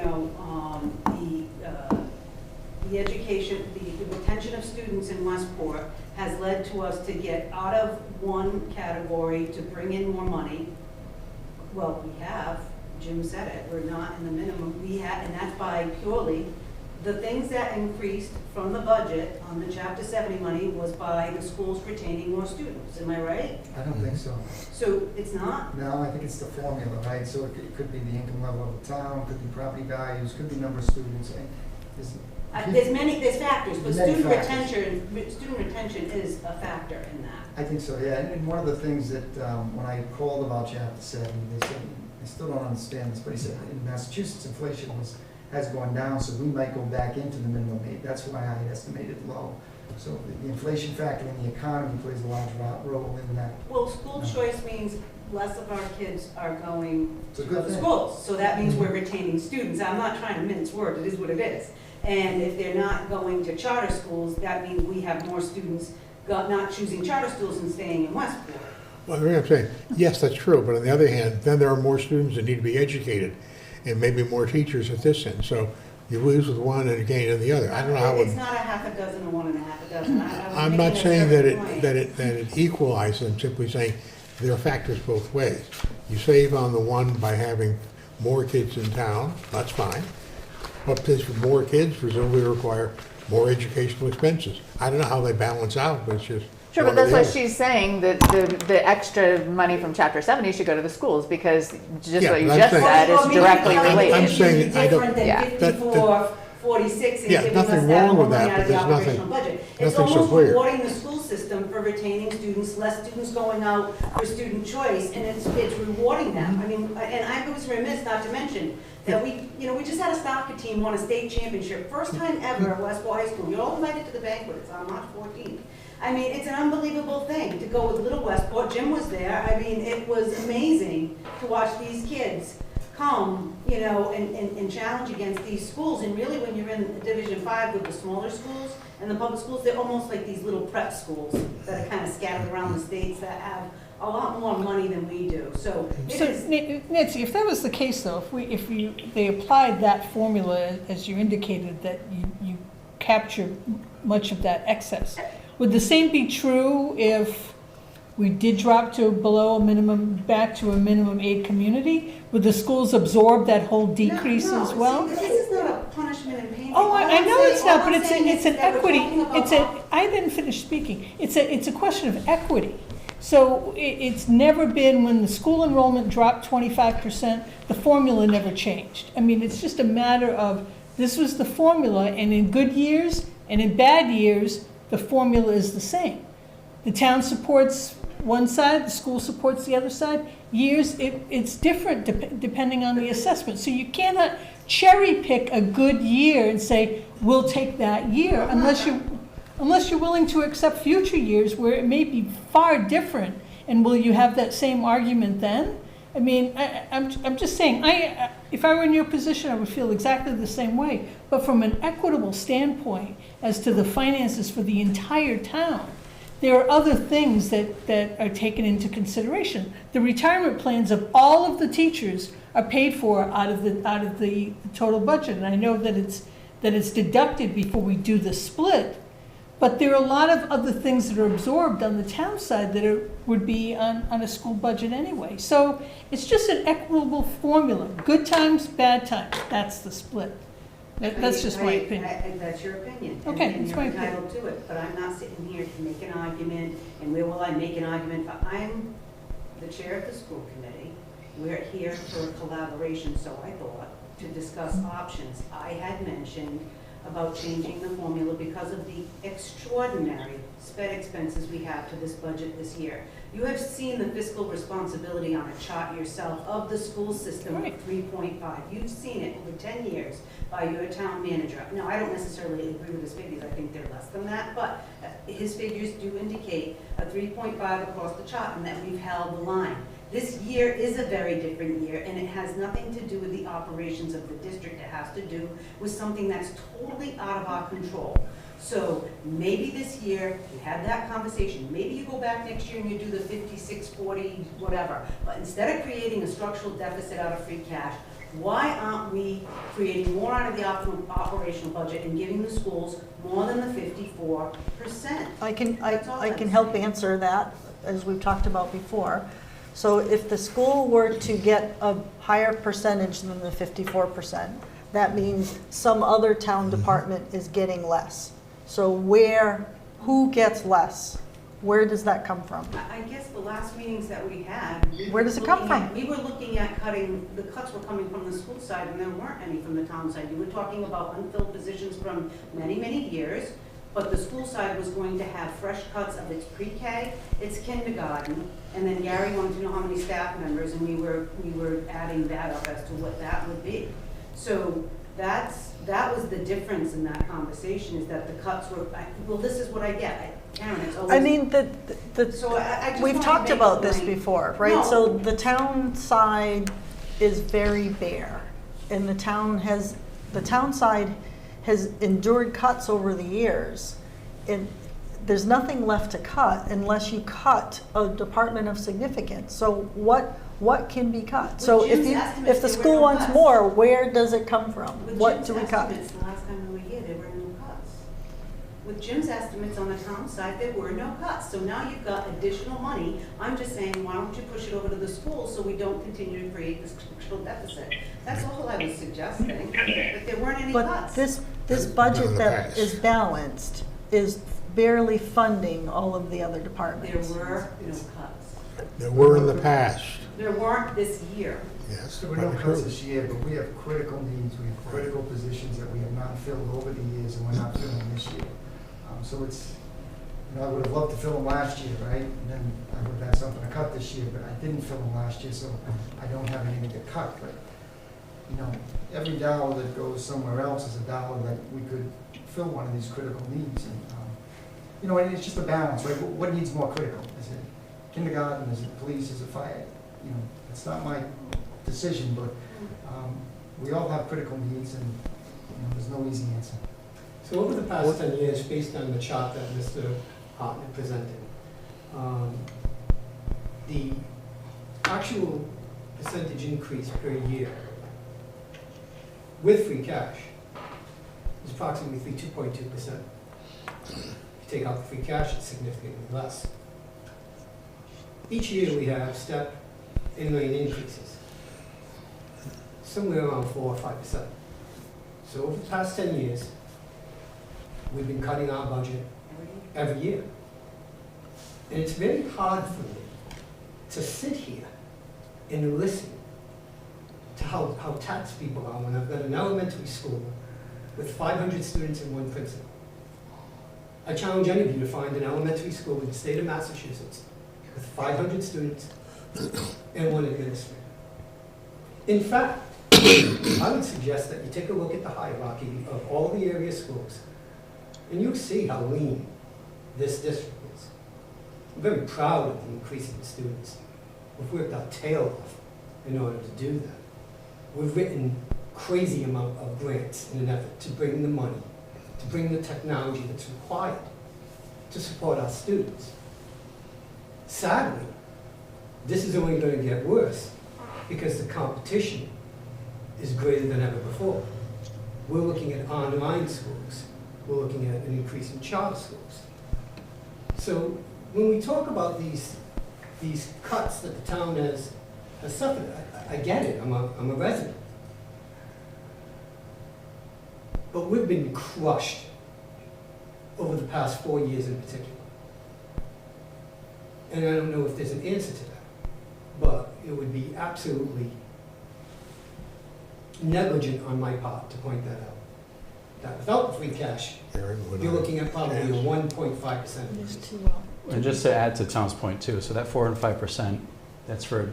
education, the retention of students in Westport has led to us to get out of one category to bring in more money. Well, we have, Jim said it, we're not in the minimum, and that's by purely, the things that increased from the budget on the chapter 70 money was by the schools retaining more students, am I right? I don't think so. So it's not? No, I think it's the formula, right? So it could be the income level of the town, could be property values, could be number of students. There's factors, but Many student factors. retention is a factor in that. I think so, yeah. And one of the things that, when I called about chapter 70, they said, I still don't understand this, but he said, in Massachusetts, inflation has gone down, so we might go back into the minimum aid. That's why I estimated low. So the inflation factor in the economy plays a large role in that. Well, school choice means less of our kids are going It's a to good other thing. schools. So that means we're retaining students. I'm not trying to mince words, it is what it is. And if they're not going to charter schools, that means we have more students not choosing charter schools and staying in Westport. Well, I'm saying, yes, that's true, but on the other hand, then there are more students that need to be educated, and maybe more teachers at this end, so you lose with one and gain in the other. I don't know how. It's not a half a dozen or one and a half a dozen. I was I'm not making a saying certain point. that it equalizes, I'm simply saying there are factors both ways. You save on the one by having more kids in town, that's fine, but this more kids presumably require more educational expenses. I don't know how they balance out, but it's just. Sure, but one or that's the what other. she's saying, that the extra money from chapter 70 should go to the schools, because just Yeah, what you but I'm just saying- said is Well, maybe directly it's related. saying I don't- different Yeah. than 54, 46, and Yeah, giving us nothing that wrong more with money that, out but of the there's nothing- operational budget. It's nothing so almost clear. rewarding the school system for retaining students, less students going out for student choice, and it's rewarding them. I mean, and I was remiss not to mention that we just had a soccer team won a state championship, first time ever at Westport High School. You're all invited to the banquet, it's on March 14th. I mean, it's an unbelievable thing to go with Little Westport. Jim was there. I mean, it was amazing to watch these kids come, and challenge against these schools. And really, when you're in Division 5 with the smaller schools and the public schools, they're almost like these little prep schools that are kind of scattered around the states that have a lot more money than we do. So it So, is. Nancy, if that was the case though, they applied that formula, as you indicated, that you capture much of that excess, would the same be true if we did drop to back to a minimum aid community? Would the schools absorb that whole decrease No, as well? See, this is not a punishment and payment. Oh, I know it's not, but it's an equity, it's I didn't finish speaking. It's a question of equity. So it's never been, when the school enrollment dropped 25%, the formula never changed. I mean, it's just a matter of, this was the formula, and in good years and in bad years, the formula is the same. The town supports one side, the school supports the other side. Years, it's different depending on the assessment. So you cannot cherry pick a good year and say, we'll take that year, unless you're willing to accept future years where it may be far different. And will you have that same argument then? I mean, I'm just saying, if I were in your position, I would feel exactly the same way. But from an equitable standpoint, as to the finances for the entire town, there are other things that are taken into consideration. The retirement plans of all of the teachers are paid for out of the total budget. And I know that it's deducted before we do the split. But there are a lot of other things that are absorbed on the town side that would be on a school budget anyway. So it's just an equitable formula. Good times, bad times, that's the split. That's just my opinion. That's your opinion. Okay, and that's my you're entitled to it, but I'm not sitting here to make an argument, and where will I make an argument? I'm the chair of the school committee. We're here for collaboration, so I thought, to discuss options. I had mentioned about changing the formula because of the extraordinary sped expenses we have to this budget this year. You have seen the fiscal responsibility on a chart yourself of the school system of 3.5. You've seen it over 10 years by your town manager. Now, I don't necessarily agree with his figures, I think they're less than that, but his figures do indicate a 3.5 across the chart and that we've held the line. This year is a very different year, and it has nothing to do with the operations of the district. It has to do with something that's totally out of our control. So maybe this year, you have that conversation. Maybe you go back next year and you do the 56, 40, whatever. But instead of creating a structural deficit out of free cash, why aren't we creating more out of the operational budget and giving the schools more than the 54%? I can I'm help saying. answer that, as we've talked about before. So if the school were to get a higher percentage than the 54%, that means some other town department is getting less. So who gets less? Where does that come from? I guess the last meetings that we had. Where does it come from? We were looking at cutting, the cuts were coming from the school side, and there weren't any from the town side. You were talking about unfilled positions from many, many years, but the school side was going to have fresh cuts of its pre-K, its kindergarten, and then Gary wanted to know how many staff members, and we were adding that up as to what that would be. So that was the difference in that conversation, is that the cuts were, well, this is what I get. Karen, it's always. I mean, So I just we've wanna talked make about the this point. before, right? No. So the town side is very bare, and the town side has endured cuts over the years. And there's nothing left to cut unless you cut a department of significance. So what can be cut? With So Jim's estimates, if the there were school no wants cuts. more, where does it come from? With What Jim's do we cut? estimates, the last time we were here, there were no cuts. With Jim's estimates on the town side, there were no cuts. So now you've got additional money. I'm just saying, why don't you push it over to the schools so we don't continue to create this structural deficit? That's all I was suggesting, that there weren't any But cuts. this budget the that past. is balanced is barely funding all of the other There departments. were no cuts. There were in the past, There weren't this year. yes. There were no very cuts true. this year, but we have critical needs, we have critical positions that we have not filled over the years, and we're not filling this year. So it's, I would have loved to fill them last year, right? And then I would have had something to cut this year, but I didn't fill them last year, so I don't have anything to cut. But, every dollar that goes somewhere else is a dollar that we could fill one of these critical needs. And, it's just a balance, right? What needs more critical? Is it kindergarten, is it police, is it fire? It's not my decision, but we all have critical needs, and there's no easy answer. So over the past 10 years, based on the chart that Mr. Hartman presented, the actual percentage increase per year with free cash is approximately 2.2%. If you take out the free cash, it's significantly less. Each year we have step in-lane increases, somewhere around 4 or 5%. So over the past 10 years, we've been cutting our budget every year. And it's very hard for me to sit here and listen to how taxed people are when I've got an elementary school with 500 students and one principal. I challenge any of you to find an elementary school in the state of Massachusetts with 500 students and one administrator. In fact, I would suggest that you take a look at the hierarchy of all the area schools, and you'll see how lean this district is. I'm very proud of the increase in students. We've worked our tail off in order to do that. We've written crazy amount of grants in an effort to bring the money, to bring the technology that's required to support our students. Sadly, this is only going to get worse because the competition is greater than ever before. We're looking at online schools. We're looking at an increase in charter schools. So when we talk about these cuts that the town has suffered, I get it, I'm a resident. But we've been crushed over the past 4 years in particular. And I don't know if there's an answer to that, but it would be absolutely negligent on my part to point that out. that without the free cash, Aaron, when you're I- looking at probably a 1.5% There's increase. two, And just to add to Tom's point too, so that 4 and 5%, that's for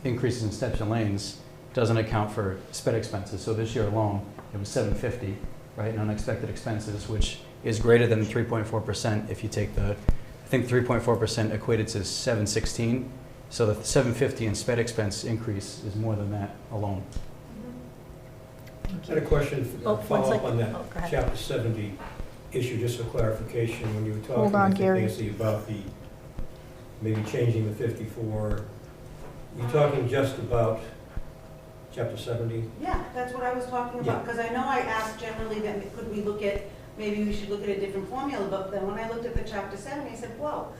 increases in steps and lanes, doesn't account for sped expenses. So this year alone, it was 750, right, in unexpected expenses, which is greater than 3.4% if you take the, I think 3.4% equated to 716. So the 750 in sped expense increase is more than that alone. I had a question, Oh, follow one up on that second. Oh, go ahead. chapter 70 issue, just for clarification, when you were Hold talking, on, I think, Gary. Nancy, about the, maybe changing the 54, you're talking just about chapter 70? Yeah, that's what I was talking about, Yeah. because I know I asked generally that could we look at, maybe we should look at a different formula, but then when I looked at the chapter 70, I said, well,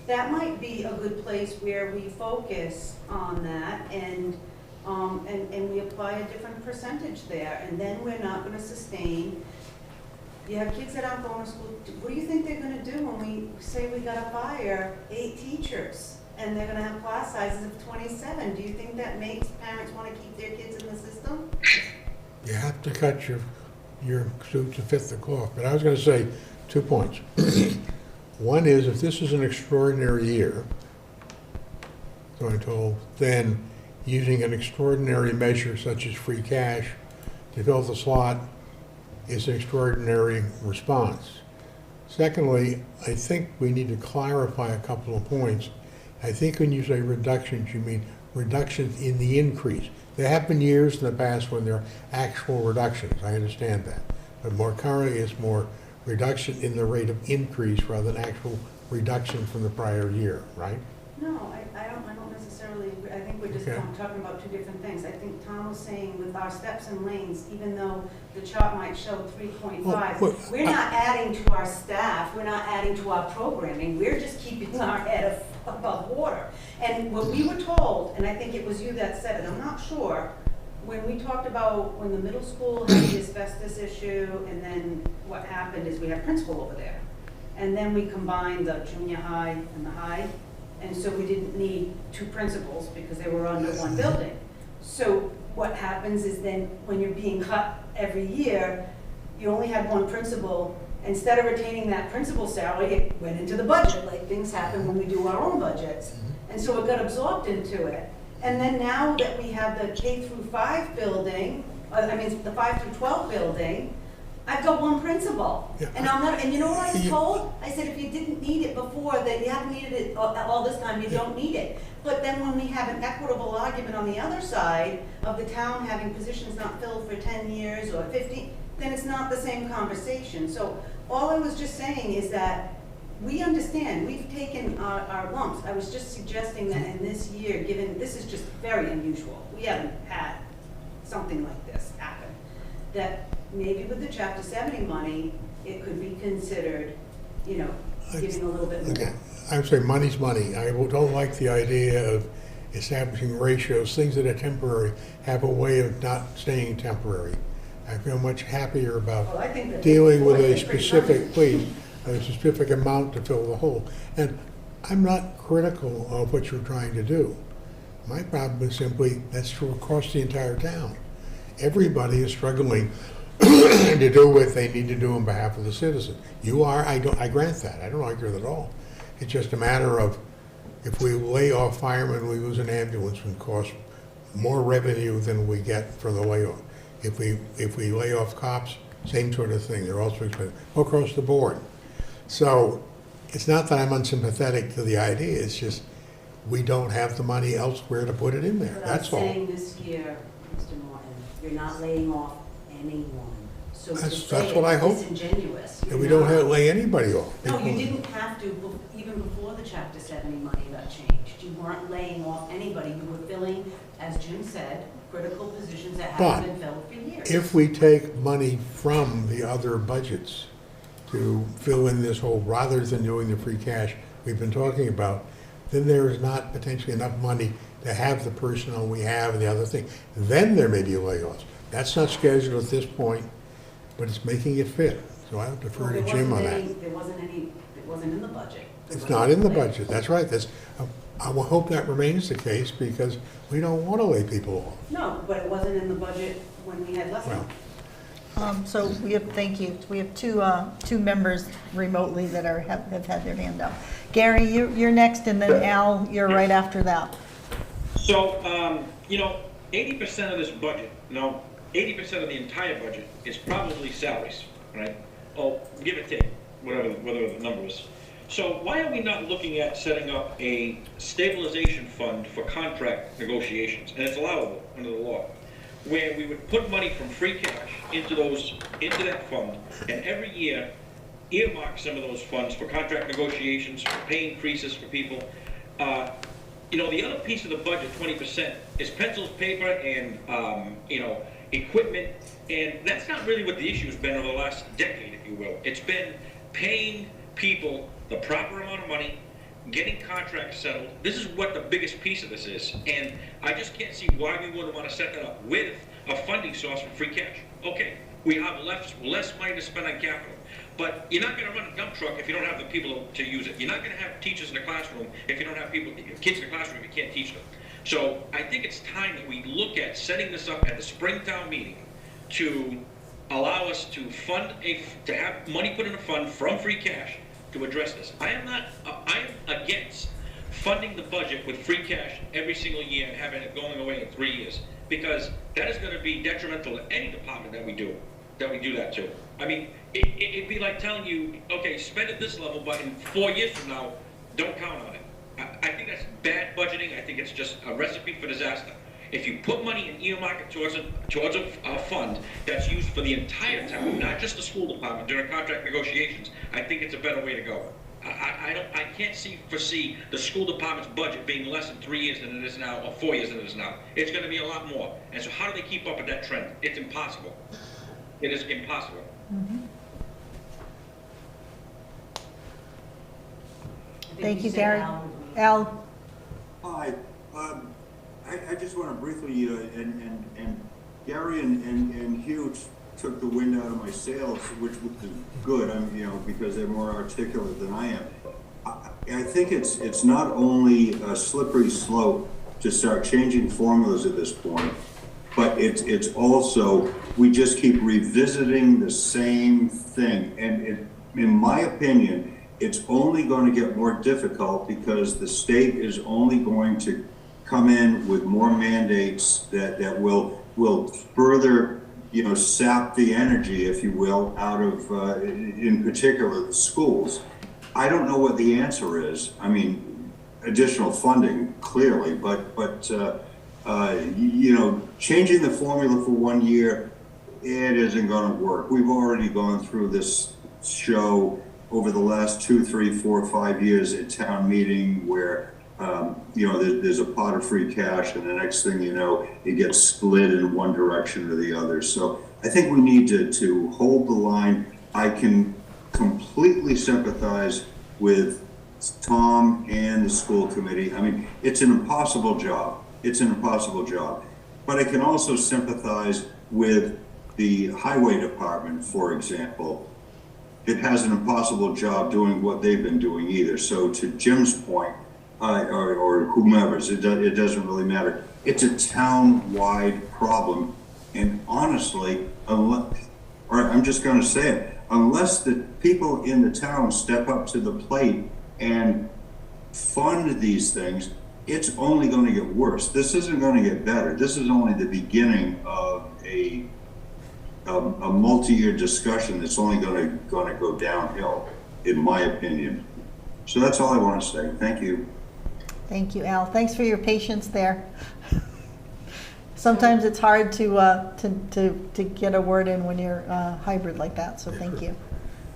that might be a good place where we focus on that and we apply a different percentage there, and then we're not gonna sustain. You have kids that aren't going to school, what do you think they're gonna do when we say we gotta fire 8 teachers? And they're gonna have class sizes of 27, do you think that makes parents wanna keep their kids in the system? You have to cut your suit to fit the cloth. But I was going to say 2 points. One is, if this is an extraordinary year, so I'm told, then using an extraordinary measure such as free cash to fill the slot is an extraordinary response. Secondly, I think we need to clarify a couple of points. I think when you say reductions, you mean reductions in the increase. There have been years in the past when there are actual reductions, I understand that. But more currently, it's more reduction in the rate of increase rather than actual reduction from the prior year, right? No, I don't necessarily, agree. I think we're just Okay. talking about two different things. I think Tom was saying with our steps and lanes, even though the chart might show 3.5, Well, we're not adding to our staff, we're not adding to our programming, we're just keeping our head above water. And what we were told, and I think it was you that said it, I'm not sure, when we talked about when the middle school had the asbestos issue, and then what happened is we had principal over there. And then we combined the junior high and the high, and so we didn't need 2 principals because they were under one building. So what happens is then when you're being cut every year, you only had 1 principal. Instead of retaining that principal salary, it went into the budget, like things happen when we do our own budgets. And so it got absorbed into it. And then now that we have the K through 5 building, the 5 through 12 building, I've got 1 principal. Yeah. And I'm not, and you know what I was You- told? I said, if you didn't need it before, then you haven't needed it all this time, you don't need it. But then when we have an equitable argument on the other side of the town having positions not filled for 10 years or 15, then it's not the same conversation. So all I was just saying is that we understand, we've taken our lumps. I was just suggesting that in this year, given, this is just very unusual. We haven't had something like this happen. That maybe with the Chapter 70 money, it could be considered, giving a little bit more. Okay, I would say money's money. I don't like the idea of establishing ratios. Things that are temporary have a way of not staying temporary. I feel much happier about Well, I think that dealing with a 54 is specific, please, a specific amount to fill the hole. And I'm not critical of what you're trying to do. My problem is simply, that's true across the entire town. Everybody is struggling to do what they need to do on behalf of the citizen. You are, I grant that, I don't argue with it at all. It's just a matter of, if we lay off firemen, we lose an ambulance, and cost more revenue than we get for the layoff. If we lay off cops, same sort of thing, they're also expensive, across the board. So, it's not that I'm unsympathetic to the idea, it's just, we don't have the money elsewhere to put it in there, But that's I'm all. saying this year, Mr. Morton, you're not laying off anyone. So to That's say what I it's hope. disingenuous. And you're we don't not. have to lay anybody off. No, you People- didn't have to, even before the Chapter 70 money got changed. You weren't laying off anybody. You were filling, as Jim said, critical positions that But haven't been filled for years. If we take money from the other budgets to fill in this hole, rather than doing the free cash we've been talking about, then there is not potentially enough money to have the personnel we have and the other thing. Then there may be layoffs. That's not scheduled at this point, but it's making it fit. So I would defer Well, to there Jim on wasn't that. any- it wasn't in the budget. There It's wasn't not in the anything. budget, that's right. I will hope that remains the case, because we don't want to lay people off. No, but it wasn't in the budget when we had less Well, money. So we have, thank you. We have two members remotely that have had their hand up. Gary, you're next, and then Al, you're right after that. So, 80% of this budget, 80% of the entire budget is probably salaries, right? Oh, give or take, whatever the number is. So why are we not looking at setting up a stabilization fund for contract negotiations? And it's allowable under the law, where we would put money from free cash into that fund, and every year earmark some of those funds for contract negotiations, for pay increases for people. The other piece of the budget, 20%, is pencils, paper, and, equipment. And that's not really what the issue has been over the last decade, if you will. It's been paying people the proper amount of money, getting contracts settled. This is what the biggest piece of this is. And I just can't see why we wouldn't want to set that up with a funding source from free cash. Okay, we have less money to spend on capital. But you're not going to run a dump truck if you don't have the people to use it. You're not going to have teachers in the classroom if you don't have kids in the classroom if you can't teach them. So I think it's time that we look at setting this up at the Springtown meeting to allow us to to have money put in a fund from free cash to address this. I am against funding the budget with free cash every single year and having it going away in 3 years, because that is going to be detrimental to any department that we do that to. I mean, it'd be like telling you, okay, spend at this level, but in 4 years from now, don't count on it. I think that's bad budgeting. I think it's just a recipe for disaster. If you put money and earmark it towards a fund that's used for the entire town, not just the school department during contract negotiations, I think it's a better way to go. I can't foresee the school department's budget being less in 3 years than it is now, or 4 years than it is now. It's going to be a lot more. And so how do they keep up with that trend? It's impossible. It is impossible. Mm-hmm. Thank you, Gary. Al? Hi. I just want to briefly, and Gary and Hugh took the wind out of my sails, which is good, because they're more articulate than I am. I think it's not only a slippery slope to start changing formulas at this point, but it's also, we just keep revisiting the same thing. And in my opinion, it's only going to get more difficult because the state is only going to come in with more mandates that will further, sap the energy, if you will, out of, in particular, the schools. I don't know what the answer is. I mean, additional funding, clearly, but changing the formula for 1 year, it isn't going to work. We've already gone through this show over the last 2, 3, 4, 5 years at town meeting where, there's a pot of free cash and the next thing you know, it gets split in one direction or the other. So I think we need to hold the line. I can completely sympathize with Tom and the school committee. I mean, it's an impossible job. But I can also sympathize with the highway department, for example. It has an impossible job doing what they've been doing either. So to Jim's point, or whomever's, it doesn't really matter. It's a town-wide problem. And honestly, I'm just going to say it, unless the people in the town step up to the plate and fund these things, it's only going to get worse. This isn't going to get better. This is only the beginning of a multi-year discussion that's only going to go downhill, in my opinion. So that's all I want to say. Thank you. Thank you, Al. Thanks for your patience there. Sometimes it's hard to get a word in when you're hybrid like that, so thank you.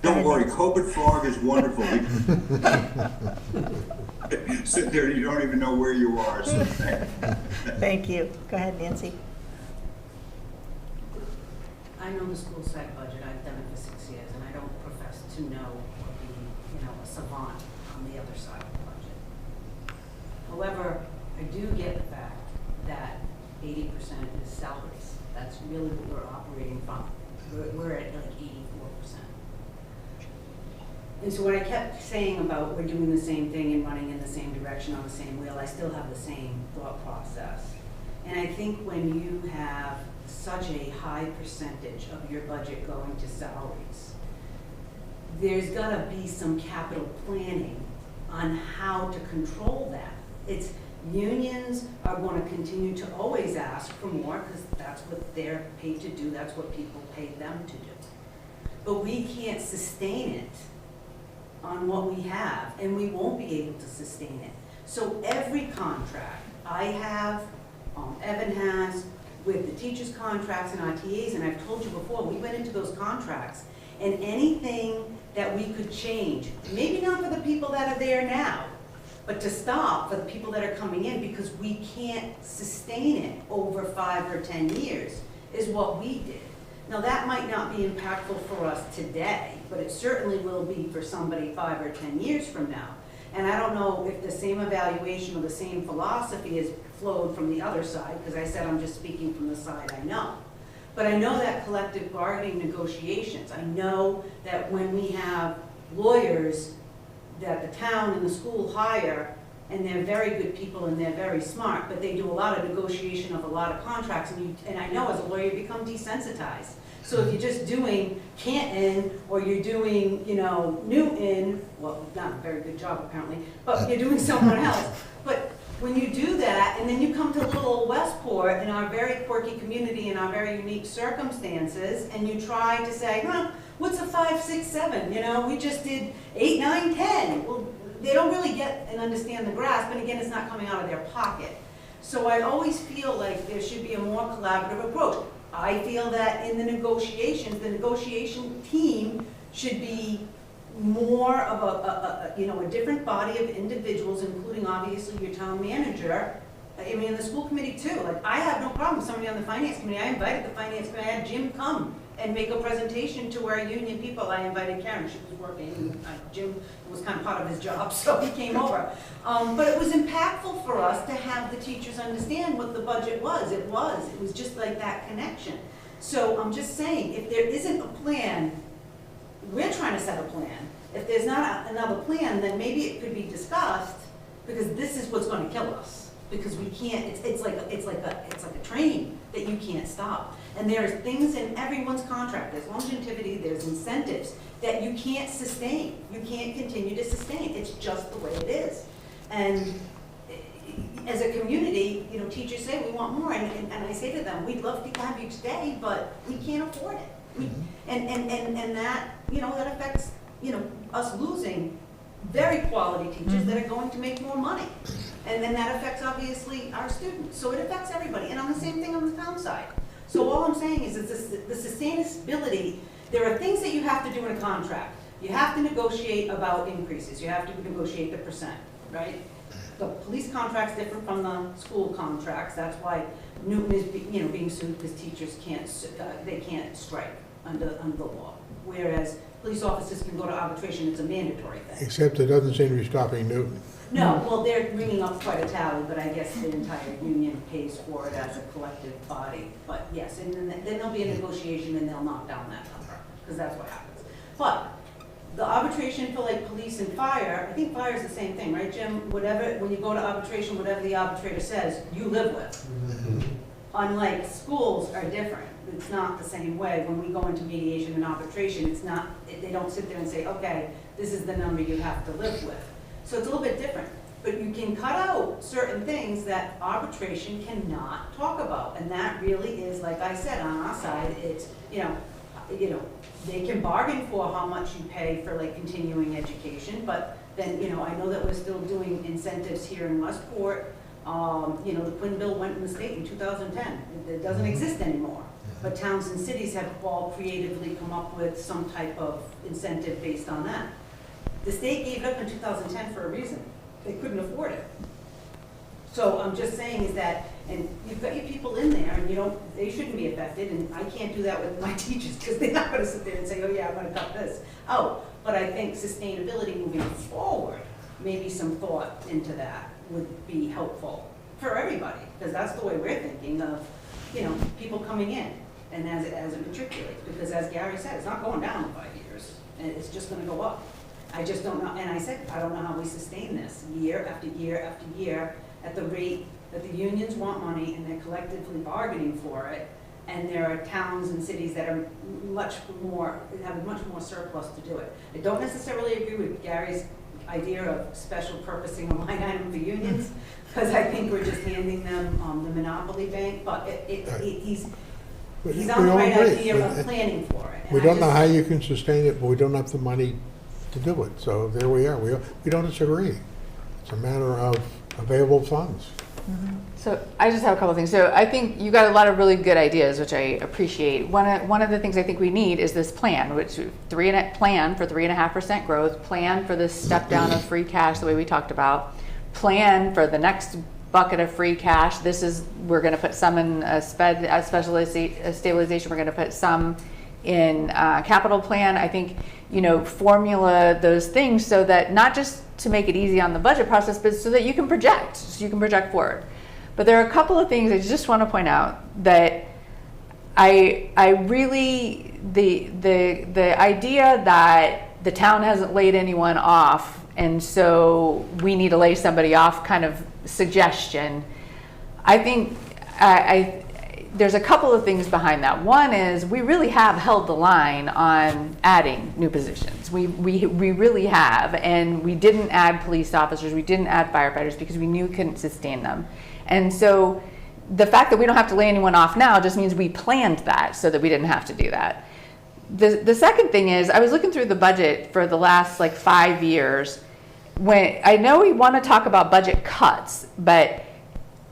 Don't worry, COVID fog is wonderful. Sit there, you don't even know where you are. So thank you. Go ahead, Nancy. I know the school site budget. I've done it for 6 years, and I don't profess to know or be, a savant on the other side of the budget. However, I do get the fact that 80% is salaries. That's really what we're operating from. We're at like 84%. And so what I kept saying about we're doing the same thing and running in the same direction on the same wheel, I still have the same thought process. And I think when you have such a high percentage of your budget going to salaries, there's gotta be some capital planning on how to control that. It's, unions are gonna continue to always ask for more, because that's what they're paid to do, that's what people pay them to do. But we can't sustain it on what we have, and we won't be able to sustain it. So every contract I have, Evan has, with the teachers' contracts and RTAs, and I've told you before, we went into those contracts, and anything that we could change, maybe not for the people that are there now, but to stop for the people that are coming in, because we can't sustain it over 5 or 10 years, is what we did. Now, that might not be impactful for us today, but it certainly will be for somebody 5 or 10 years from now. And I don't know if the same evaluation or the same philosophy has flowed from the other side, because I said I'm just speaking from the side I know. But I know that collective bargaining negotiations, I know that when we have lawyers that the town and the school hire, and they're very good people and they're very smart, but they do a lot of negotiation of a lot of contracts, and I know as a lawyer you become desensitized. So if you're just doing Canton, or you're doing, you know, Newton, well, not a very good job apparently, but you're doing someone else. But when you do that, and then you come to little old Westport in our very quirky community and our very unique circumstances, and you try to say, huh, what's a 5, 6, 7? You know, we just did 8, 9, 10. Well, they don't really get and understand the grasp, and again, it's not coming out of their pocket. So I always feel like there should be a more collaborative approach. I feel that in the negotiations, the negotiation team should be more of a different body of individuals, including obviously your town manager. I mean, the school committee too. Like, I have no problem with somebody on the finance committee. I invited the finance committee. I had Jim come and make a presentation to our union people. I invited Karen. She was working. And, Jim was kind of part of his job, so he came over. But it was impactful for us to have the teachers understand what the budget was. It was just like that connection. So I'm just saying, if there isn't a plan, we're trying to set a plan. If there's not another plan, then maybe it could be discussed, because this is what's going to kill us. Because we can't. It's like a train that you can't stop. And there's things in everyone's contract. There's longevity. There's incentives that you can't sustain. You can't continue to sustain. It's just the way it is. And as a community, you know, teachers say we want more, and I say to them, we'd love to have you stay, but we can't afford it. And that, you know, that affects, you know, us losing very quality teachers that are going to make more money. And then that affects obviously our students. So it affects everybody. And on the same thing on the town side. So all I'm saying is the sustainability, there are things that you have to do in a contract. You have to negotiate about increases. You have to negotiate the percent, right? The police contract's different from the school contracts. That's why Newton is, you know, being sued because teachers can't, they can't strike under the law. Whereas police officers can go to arbitration. It's a mandatory thing. Except it doesn't seem to be stopping Newton. No, well, they're bringing up quite a tally, but I guess the entire union pays for it as a collective body. But yes, and then there'll be a negotiation and they'll knock down that number, because that's what happens. But the arbitration for like police and fire, I think fire is the same thing, right, Jim? Whatever, when you go to arbitration, whatever the arbitrator says, you live with. Unlike schools are different. It's not the same way. When we go into mediation and arbitration, it's not, they don't sit there and say, okay, this is the number you have to live with. So it's a little bit different, but you can cut out certain things that arbitration cannot talk about, and that really is, like I said, on our side, it's, you know, they can bargain for how much you pay for like continuing education, but then, you know, I know that we're still doing incentives here in Westport. You know, the Quinn bill went in the state in 2010. It doesn't exist anymore, but towns and cities have all creatively come up with some type of incentive based on that. The state gave it up in 2010 for a reason. They couldn't afford it. So I'm just saying is that, and you've got your people in there, and they shouldn't be affected, and I can't do that with my teachers, because they're not gonna sit there and say, oh yeah, I'm gonna cut this out. But I think sustainability moving forward, maybe some thought into that would be helpful for everybody, because that's the way we're thinking of, you know, people coming in, and as it matriculates, because as Gary said, it's not going down in 5 years, and it's just gonna go up. I just don't know, and I said, I don't know how we sustain this year after year after year at the rate that the unions want money and they're collectively bargaining for it, and there are towns and cities that are much more, have much more surplus to do it. I don't necessarily agree with Gary's idea of special purposing a line item for unions, because I think we're just handing them the monopoly bank, but he's We on the all right agree. idea of planning for it. and We I don't know just- how you can sustain it, but we don't have the money to do it. So there we are. We don't disagree. It's a matter of available funds. So I just have a couple of things. So I think you got a lot of really good ideas, which I appreciate. One of the things I think we need is this plan, which plan for 3.5% growth, plan for this step down of free cash the way we talked about, plan for the next bucket of free cash. We're going to put some in stabilization. We're going to put some in capital plan. I think, formula those things so that not just to make it easy on the budget process, but so that you can project, forward. But there are a couple of things I just want to point out that I really, the idea that the town hasn't laid anyone off and so we need to lay somebody off kind of suggestion, I think there's a couple of things behind that. One is we really have held the line on adding new positions. We really have, and we didn't add police officers, we didn't add firefighters because we knew we couldn't sustain them. And so the fact that we don't have to lay anyone off now just means we planned that so that we didn't have to do that. The second thing is, I was looking through the budget for the last 5 years. When I know we want to talk about budget cuts, but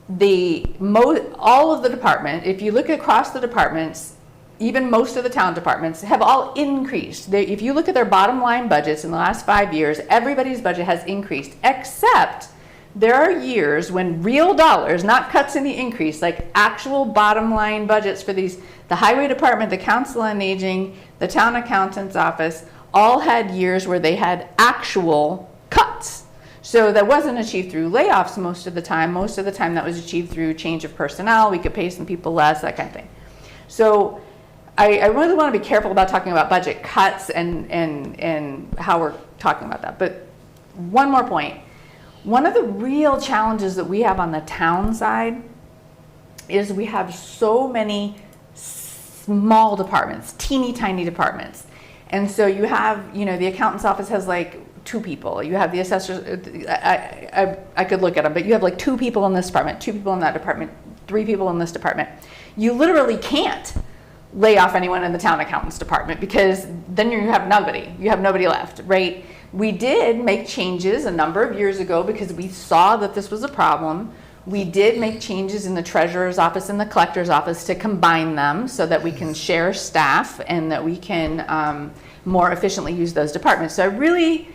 all of the department, if you look across the departments, even most of the town departments have all increased. If you look at their bottom line budgets in the last 5 years, everybody's budget has increased, except there are years when real dollars, not cuts in the increase, like actual bottom line budgets for the highway department, the council on aging, the town accountant's office, all had years where they had actual cuts. So that wasn't achieved through layoffs most of the time. Most of the time that was achieved through change of personnel. We could pay some people less, that kind of thing. So I really want to be careful about talking about budget cuts and how we're talking about that. But one more point. One of the real challenges that we have on the town side is we have so many small departments, teeny tiny departments. And so you have, the accountant's office has 2 people. You have the assessors, I could look at them, but you have 2 people in this department, 2 people in that department, 3 people in this department. You literally can't lay off anyone in the town accountant's department because then you have nobody left, right? We did make changes a number of years ago because we saw that this was a problem. We did make changes in the treasurer's office and the collector's office to combine them so that we can share staff and that we can more efficiently use those departments. So I really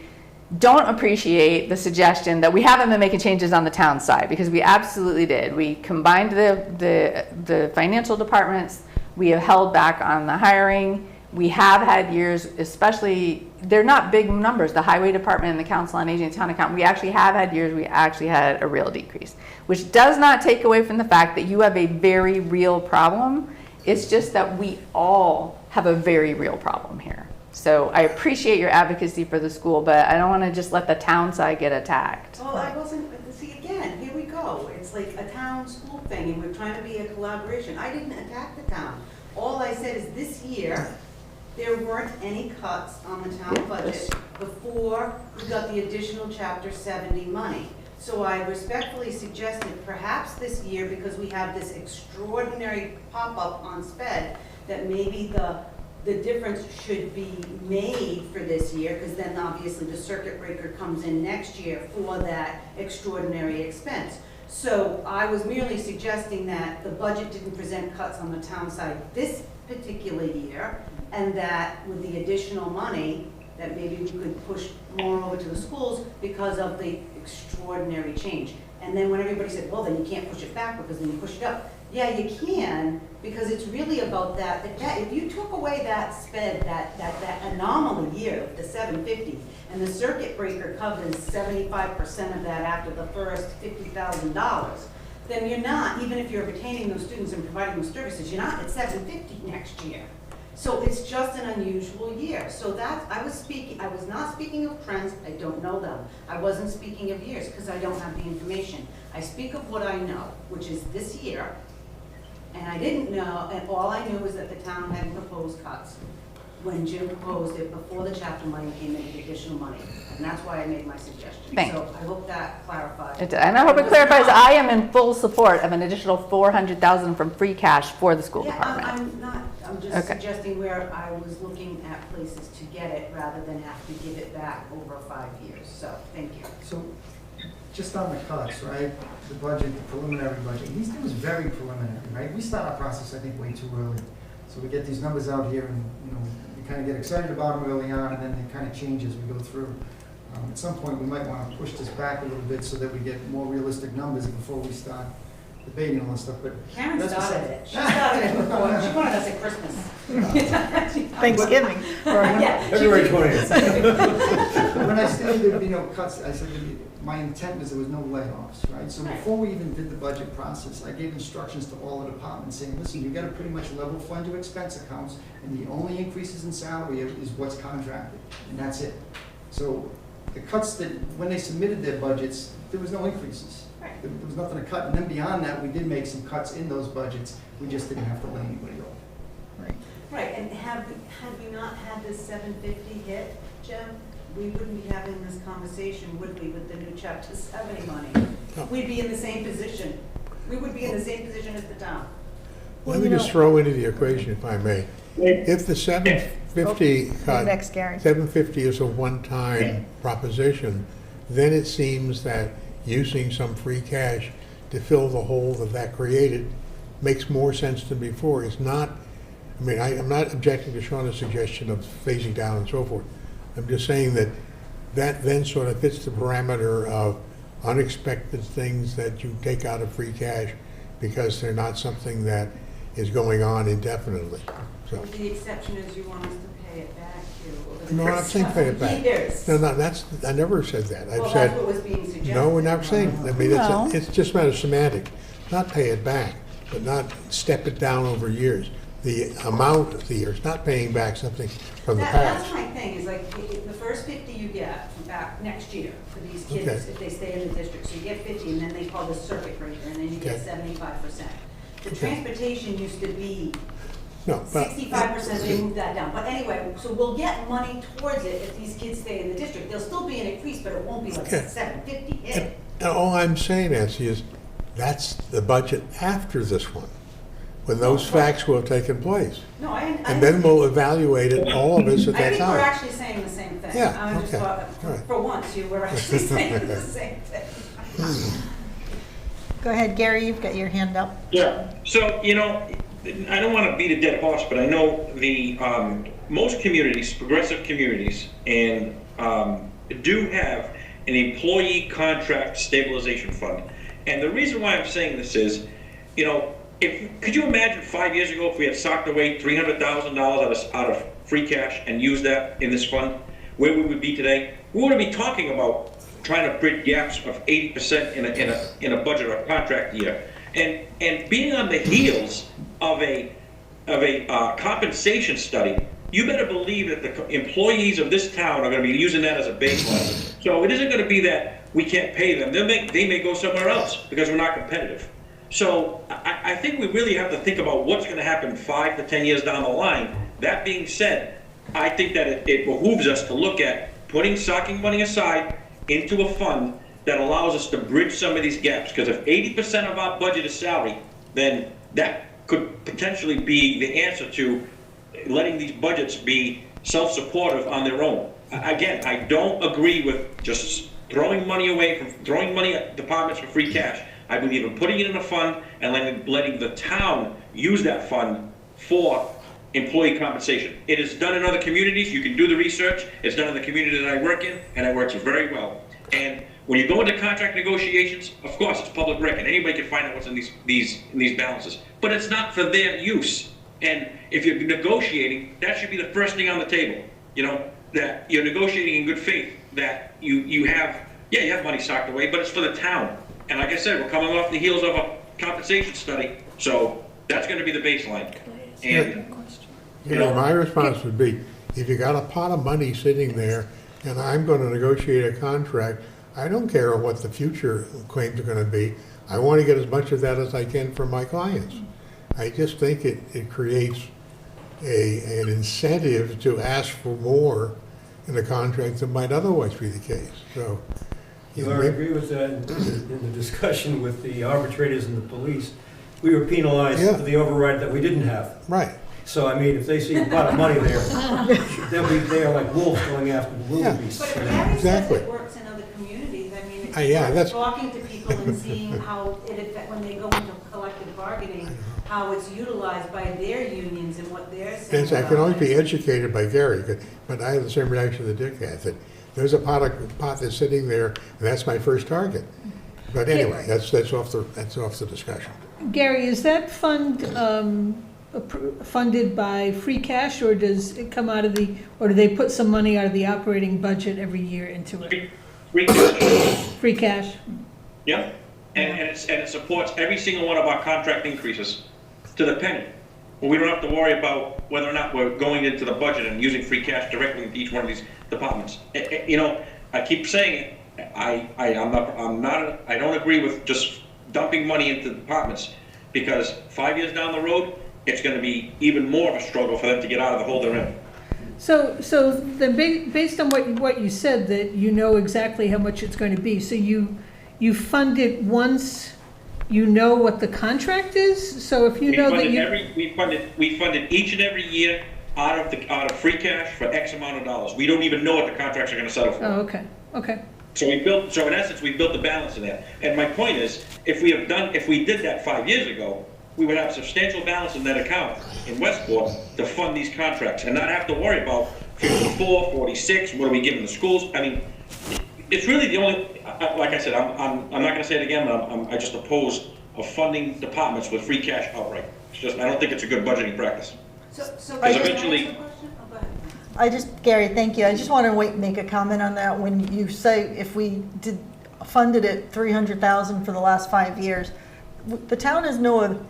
don't appreciate the suggestion that we haven't been making changes on the town side, because we absolutely did. We combined the financial departments. We have held back on the hiring. We have had years, especially, they're not big numbers, the highway department and the council on aging and town accountant. We actually have had years we actually had a real decrease, which does not take away from the fact that you have a very real problem. It's just that we all have a very real problem here. So I appreciate your advocacy for the school, but I don't want to just let the town side get attacked. Well, I wasn't, see, again, here we go. It's like a town school thing, and we're trying to be a collaboration. I didn't attack the town. All I said is this year, there weren't any cuts on the town budget before we got the additional Chapter 70 money. So I respectfully suggested perhaps this year, because we have this extraordinary pop-up on SPED, that maybe the difference should be made for this year, because then obviously the circuit breaker comes in next year for that extraordinary expense. So I was merely suggesting that the budget didn't present cuts on the town side this particular year, and that with the additional money, that maybe we could push more over to the schools because of the extraordinary change. And then when everybody said, well, then you can't push it back because then you push it up. Yeah, you can, because it's really about that if you took away that SPED, that anomaly year, the 750, and the circuit breaker covers 75% of that after the first $50,000, then you're not, even if you're retaining those students and providing those services, you're not at 750 next year. So it's just an unusual year. So that, I was not speaking of trends, I don't know them. I wasn't speaking of years, because I don't have the information. I speak of what I know, which is this year, and I didn't know, and all I knew was that the town had proposed cuts when Jim proposed it before the chapter money came in, the additional money. And that's why I made my suggestion. Thank So I hope that clarifies. And I hope it clarifies, I am in full support of an additional $400,000 from free cash for the school Yeah, department. I'm just Okay. suggesting where I was looking at places to get it rather than have to give it back over 5 years. So, thank you. So, just on the cuts, right, the budget, the preliminary budget, these things very preliminary, right? We start our process, I think, way too early. So we get these numbers out here and, we kind of get excited about them early on and then they kind of change as we go through. At some point, we might want to push this back a little bit so that we get more realistic numbers before we start debating all this stuff, but. Karen that's started it. She started it before. She wanted us at Christmas. Thanksgiving. Yeah. February 20th. When I stated there'd be no cuts, I said my intent was there was no layoffs, right? So Right. before we even did the budget process, I gave instructions to all the departments saying, listen, you gotta pretty much level fund your expense accounts, and the only increases in salary is what's contracted, and that's it. So the cuts that, when they submitted their budgets, there was no increases. Right. There was nothing to cut, and then beyond that, we did make some cuts in those budgets, we just didn't have to lay anybody off. Right, and had we not had this 750 hit, Jim, we wouldn't be having this conversation, would we, with the new Chapter 70 money? No. We'd be in the same position. We would be in the same position as the town. Let me just throw into the equation, if I may. If the 750 cut, Next, Gary. 750 is a one-time proposition, then it seems that using some free cash to fill the hole that created makes more sense than before. It's not, I'm not objecting to Shauna's suggestion of phasing down and so forth. I'm just saying that then sort of fits the parameter of unexpected things that you take out of free cash because they're not something that is going on indefinitely. So, The exception is you want us to pay it back to over the no, I'm not first saying pay it back. years. No, I never said that. Well, I've that's said, what was being suggested. no, we're not saying, No. it's just a matter of semantic. Not pay it back, but not step it down over years. The amount of the years, not paying back something from the That's past. my thing, is like, the first 50 you get back next year for these kids, Okay. if they stay in the district. So you get 50, and then they call the circuit breaker, and then you get Okay. 75%. The Okay. transportation used to be No, but 65%, they moved that down. But anyway, so we'll get money towards it if these kids stay in the district. There'll still be an increase, but it won't be like Okay. 750 hit. and all I'm saying, Nancy, is that's the budget after this one, when those facts will have taken place. No, I And then we'll evaluate it, all of us at I that think we're time. actually saying the same thing. Yeah, I just okay. thought, All right. for once, you were actually saying the same thing. Go ahead, Gary, you've got your hand up. Yeah, so, I don't want to beat a dead horse, but I know the, most communities, progressive communities, and do have an employee contract stabilization fund. And the reason why I'm saying this is, could you imagine 5 years ago if we had socked away $300,000 out of free cash and used that in this fund, where we would be today? We wouldn't be talking about trying to bridge gaps of 80% in a budget or a contract year. And being on the heels of a compensation study, you better believe that the employees of this town are going to be using that as a baseline. So it isn't going to be that we can't pay them. They may go somewhere else because we're not competitive. So I think we really have to think about what's going to happen 5 to 10 years down the line. That being said, I think that it behooves us to look at socking money aside into a fund that allows us to bridge some of these gaps. Because if 80% of our budget is salary, then that could potentially be the answer to letting these budgets be self-supportive on their own. Again, I don't agree with just throwing money at departments for free cash. I believe in putting it in a fund and letting the town use that fund for employee compensation. It is done in other communities. You can do the research. It's done in the community that I work in, and it works very well. And when you go into contract negotiations, of course, it's public record. Anybody can find out what's in these balances. But it's not for their use. And if you're negotiating, that should be the first thing on the table. That you're negotiating in good faith, that you have money socked away, but it's for the town. And like I said, we're coming off the heels of a compensation study, so that's going to be the baseline. And You know, my response would be, if you got a pot of money sitting there and I'm gonna negotiate a contract, I don't care what the future claims are gonna be. I wanna get as much of that as I can from my clients. I just think it creates an incentive to ask for more in a contract than might otherwise be the case, so. You know, I agree with that in the discussion with the arbitrators and the police. We were penalized Yeah. for the override that we didn't have. Right, So, I mean, if they see a pot of money there, they'll be there like wolves going after the wildebeest. But if you know. Gary says Exactly. it works in other communities, I mean, yeah, it's that's- talking to people and seeing how it affects, when they go into collective bargaining, how it's utilized by their unions and what they're saying Yes, I can always about be it. educated by Gary, but I have the same reaction that Dick had, that there's a pot that's sitting there, and that's my first target. But anyway, that's off the discussion. Gary, is that fund funded by free cash, or does it come out of the, or do they put some money out of the operating budget every year into it? Free cash. Free cash? Yeah, and it supports every single one of our contract increases to the penny. Well, we don't have to worry about whether or not we're going into the budget and using free cash directly into each one of these departments. You know, I keep saying it, I don't agree with just dumping money into the departments, because 5 years down the road, it's gonna be even more of a struggle for them to get out of the hole they're in. So then based on what you said, that you know exactly how much it's going to be, so you fund it once you know what the contract is? So if you know that you... We funded each and every year out of free cash for X amount of dollars. We don't even know what the contracts are gonna settle for. Oh, okay. So in essence, we built the balance in there. And my point is, if we did that 5 years ago, we would have substantial balance in that account in Westport to fund these contracts and not have to worry about 54, 46, what are we giving the schools? I mean, it's really the only, like I said, I'm not gonna say it again, but I just oppose of funding departments with free cash outright. It's just, I don't think it's a good budgeting practice. So Because eventually- can I ask a question? Oh, go ahead. Gary, thank you. I just want to make a comment on that. When you say if we funded it $300,000 for the last 5 years, the town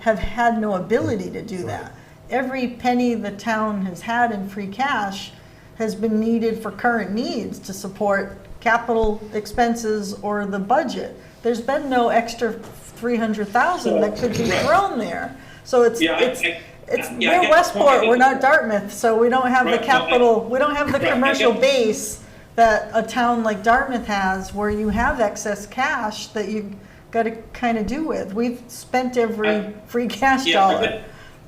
have had no ability to do that. Every penny the town has had in free cash has been needed for current needs to support capital expenses or the budget. There's been no extra $300,000 that could be thrown there. So we're Westport, we're not Dartmouth, so we don't have the capital, we don't have the commercial base that a town like Dartmouth has, where you have excess cash that you got to kind of do with. We've spent every free cash dollar.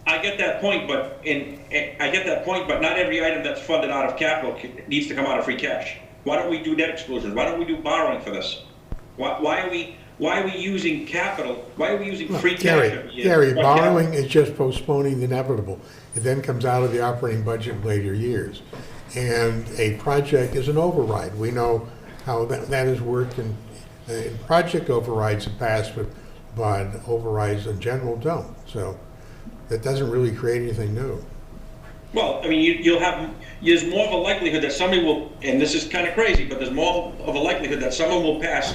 I get that point, but not every item that's funded out of capital needs to come out of free cash. Why don't we do debt exclusions? Why don't we do borrowing for this? Why are we using capital? Why are we using free cash every year? Gary, borrowing is just postponing the inevitable. It then comes out of the operating budget in later years. And a project is an override. We know how that has worked, and project overrides have passed, but overrides in general don't. So that doesn't really create anything new. Well, I mean, there's more of a likelihood that somebody will, and this is kind of crazy, but there's more of a likelihood that someone will pass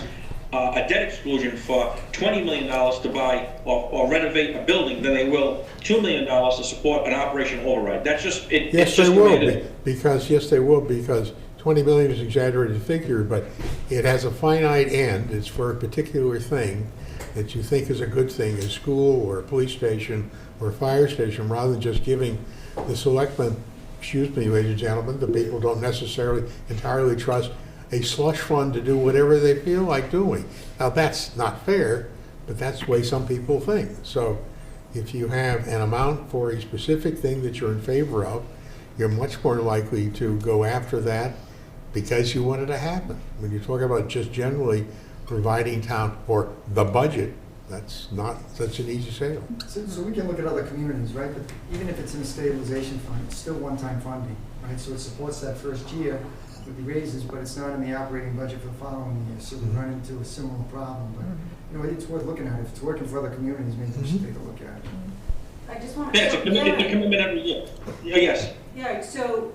a debt exclusion for $20 million to buy or renovate a building than they will $2 million to support an operational override. That's just, Yes, they will, because 20 million is an exaggerated figure, but it has a finite end. It's for a particular thing that you think is a good thing, a school or a police station or a fire station, rather than just giving the selectmen, excuse me, ladies and gentlemen, the people don't necessarily entirely trust a slush fund to do whatever they feel like doing. Now, that's not fair, but that's the way some people think. So if you have an amount for a specific thing that you're in favor of, you're much more likely to go after that because you want it to happen. When you talk about just generally providing town for the budget, that's not such an easy sale. So we can look at other communities, right? But even if it's in a stabilization fund, it's still one-time funding, right? So it supports that first year with the raises, but it's not in the operating budget for the following year. So we run into a similar problem. But you know, it's worth looking at. If it's working for other communities, maybe we should take a look at it. I just want Yeah, it's a commitment every year. Yes. Yeah, so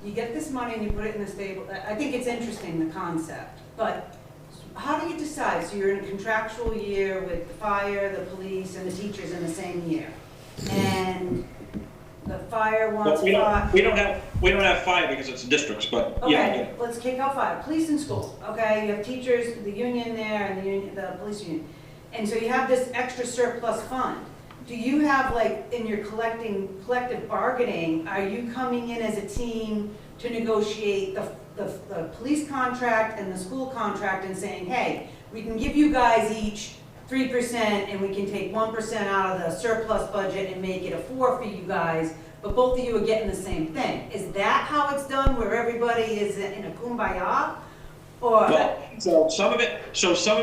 you get this money and you put it in the stable, I think it's interesting, the concept, but how do you decide? So you're in a contractual year with the fire, the police, and the teachers in the same year. And the fire wants But we five. don't have fire because it's districts, but yeah. I get Okay, it. let's kick out fire, police and school, okay, you have teachers, the union there, and the police union. And so you have this extra surplus fund. Do you have, like, in your collective bargaining, are you coming in as a team to negotiate the police contract and the school contract and saying, hey, we can give you guys each 3% and we can take 1% out of the surplus budget and make it a 4 for you guys, but both of you are getting the same thing? Is that how it's done, where everybody is in a kumbaya? Or, Well, so some of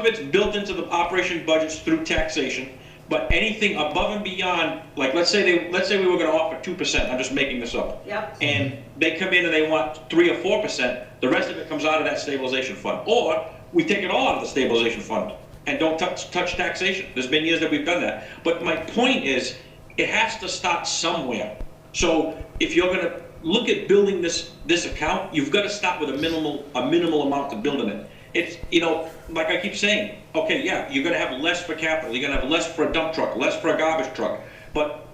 it's built into the operation budgets through taxation, but anything above and beyond, like let's say we were gonna offer 2%, I'm just making this up. yep, And they come in and they want 3 or 4%, the rest of it comes out of that stabilization fund. Or we take it all out of the stabilization fund and don't touch taxation. There's been years that we've done that. But my point is, it has to start somewhere. So if you're gonna look at building this account, you've gotta start with a minimal amount to build in it. It's, like I keep saying, okay, yeah, you're gonna have less for capital, you're gonna have less for a dump truck, less for a garbage truck, but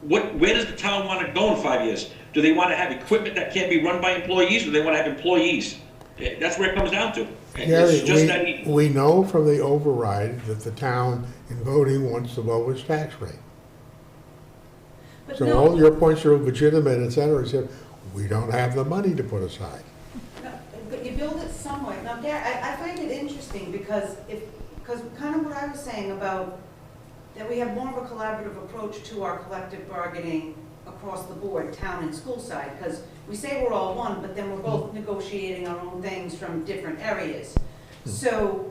where does the town wanna go in 5 years? Do they wanna have equipment that can't be run by employees, or do they wanna have employees? That's where it comes down to. It's just that Gary, easy. we know from the override that the town in voting wants the lowest tax rate. but So no. all your points are legitimate, et cetera, except we don't have the money to put aside. No, but you build it somewhere. Now, Gary, I find it interesting because kind of what I was saying about that we have more of a collaborative approach to our collective bargaining across the board, town and school side, because we say we're all one, but then we're both negotiating our own things from different areas. So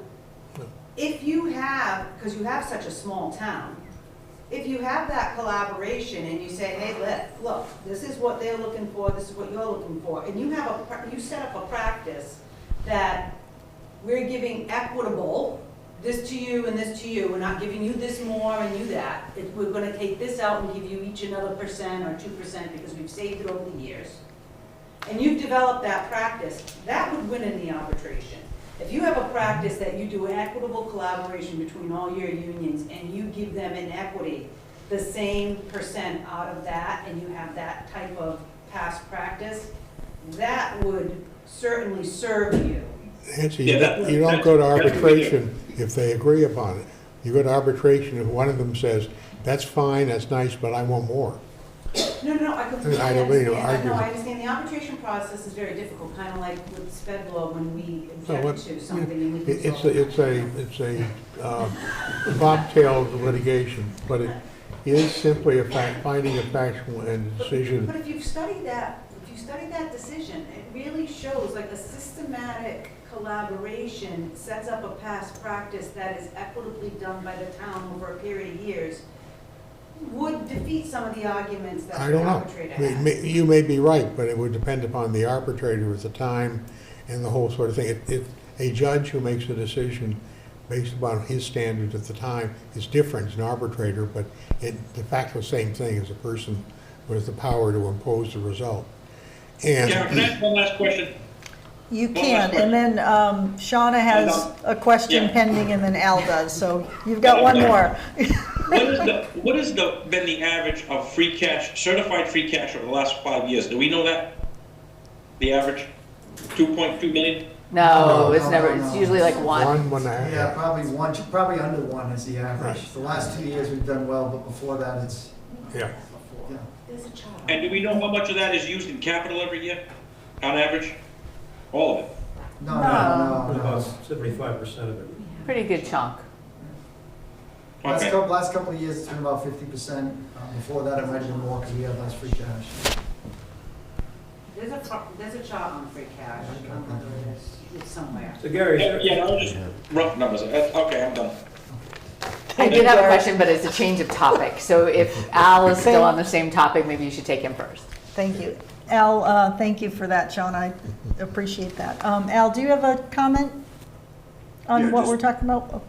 if you have, because you have such a small town, if you have that collaboration and you say, hey, look, this is what they're looking for, this is what you're looking for, and you have you set up a practice that we're giving equitable, this to you and this to you, we're not giving you this more and you that, we're gonna take this out and give you each another 1% or 2% because we've saved it over the years. And you've developed that practice, that would win in the arbitration. If you have a practice that you do equitable collaboration between all your unions and you give them in equity the same % out of that and you have that type of past practice, that would certainly serve you. Nancy, Yeah, you don't go to arbitration if they agree upon it. You go to arbitration if one of them says, that's fine, that's nice, but I want more. No, I completely I don't mean to understand. No, argue. I understand. The arbitration process is very difficult, kind of like with sped law when we So object what- to something and we It's consult. it's a bobtail litigation, but it is simply finding a factual and decision. But if you've studied that decision, it really shows like a systematic collaboration sets up a past practice that is equitably done by the town over a period of years, would defeat some of the arguments that I the don't know. arbitrator has. You may be right, but it would depend upon the arbitrator at the time and the whole sort of thing. If a judge who makes a decision based upon his standards at the time is different, an arbitrator, but de facto same thing as a person with the power to impose the result. And Karen, can I ask one last question? You One can, last and then Shauna has a question Yeah. pending, and then Al does, so you've got one more. What has been the average of free cash, certified free cash over the last 5 years? Do we know that? The average? 2.2 million? No, it's No, never, no, it's no. usually like one. one and a half. Yeah, probably under 1 is the average. The last 2 years we've done well, but before that it's, Yeah. yeah. There's a child. And do we know how much of that is used in capital every year, on average? All of it? No, About no, no. 75% of it. Pretty good chunk. Okay. Last couple of years, it's been about 50%. Before that, it might have been more because we had less free cash. There's a chart on free cash, I don't know where it is, it's somewhere. So Gary, is there- Yeah, no, just rough numbers. Okay, I'm done. I did have a question, but it's a change of topic. So if Al is still on the same topic, maybe you should take him first. Thank you. Al, thank you for that, Shauna, I appreciate that. Al, do you have a comment on Yeah, what just- we're talking about? Oh,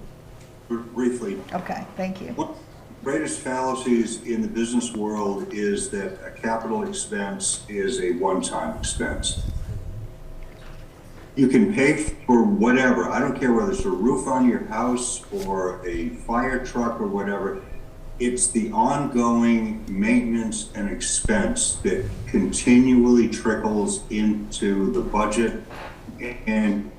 Briefly, okay, thank you. one of the greatest fallacies in the business world is that a capital expense is a one-time expense. You can pay for whatever, I don't care whether it's a roof on your house or a fire truck or whatever. it's the ongoing maintenance and expense that continually trickles into the budget and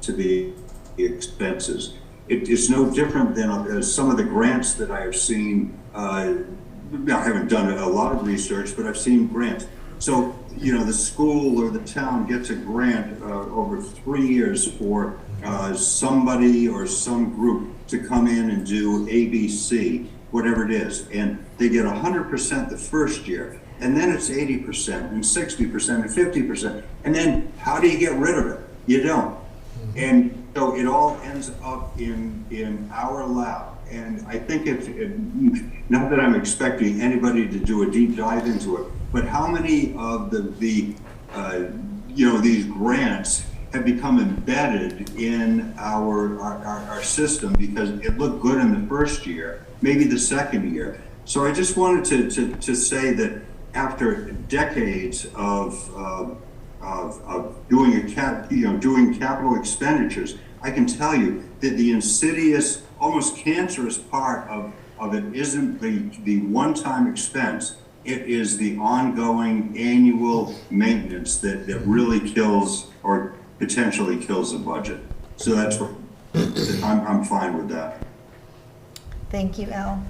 to the expenses. It's no different than some of the grants that I have seen. I haven't done a lot of research, but I've seen grants. So, the school or the town gets a grant over 3 years for somebody or some group to come in and do ABC, whatever it is. And they get 100% the first year. And then it's 80% and 60% and 50%. And then how do you get rid of it? You don't. And so it all ends up in our lap. And I think not that I'm expecting anybody to do a deep dive into it, but how many of these grants have become embedded in our system because it looked good in the first year, maybe the second year. So I just wanted to say that after decades of doing doing capital expenditures, I can tell you that the insidious, almost cancerous part of it isn't the one-time expense. It is the ongoing annual maintenance that really kills or potentially kills the budget. So that's what I'm fine with that. Thank you, Al.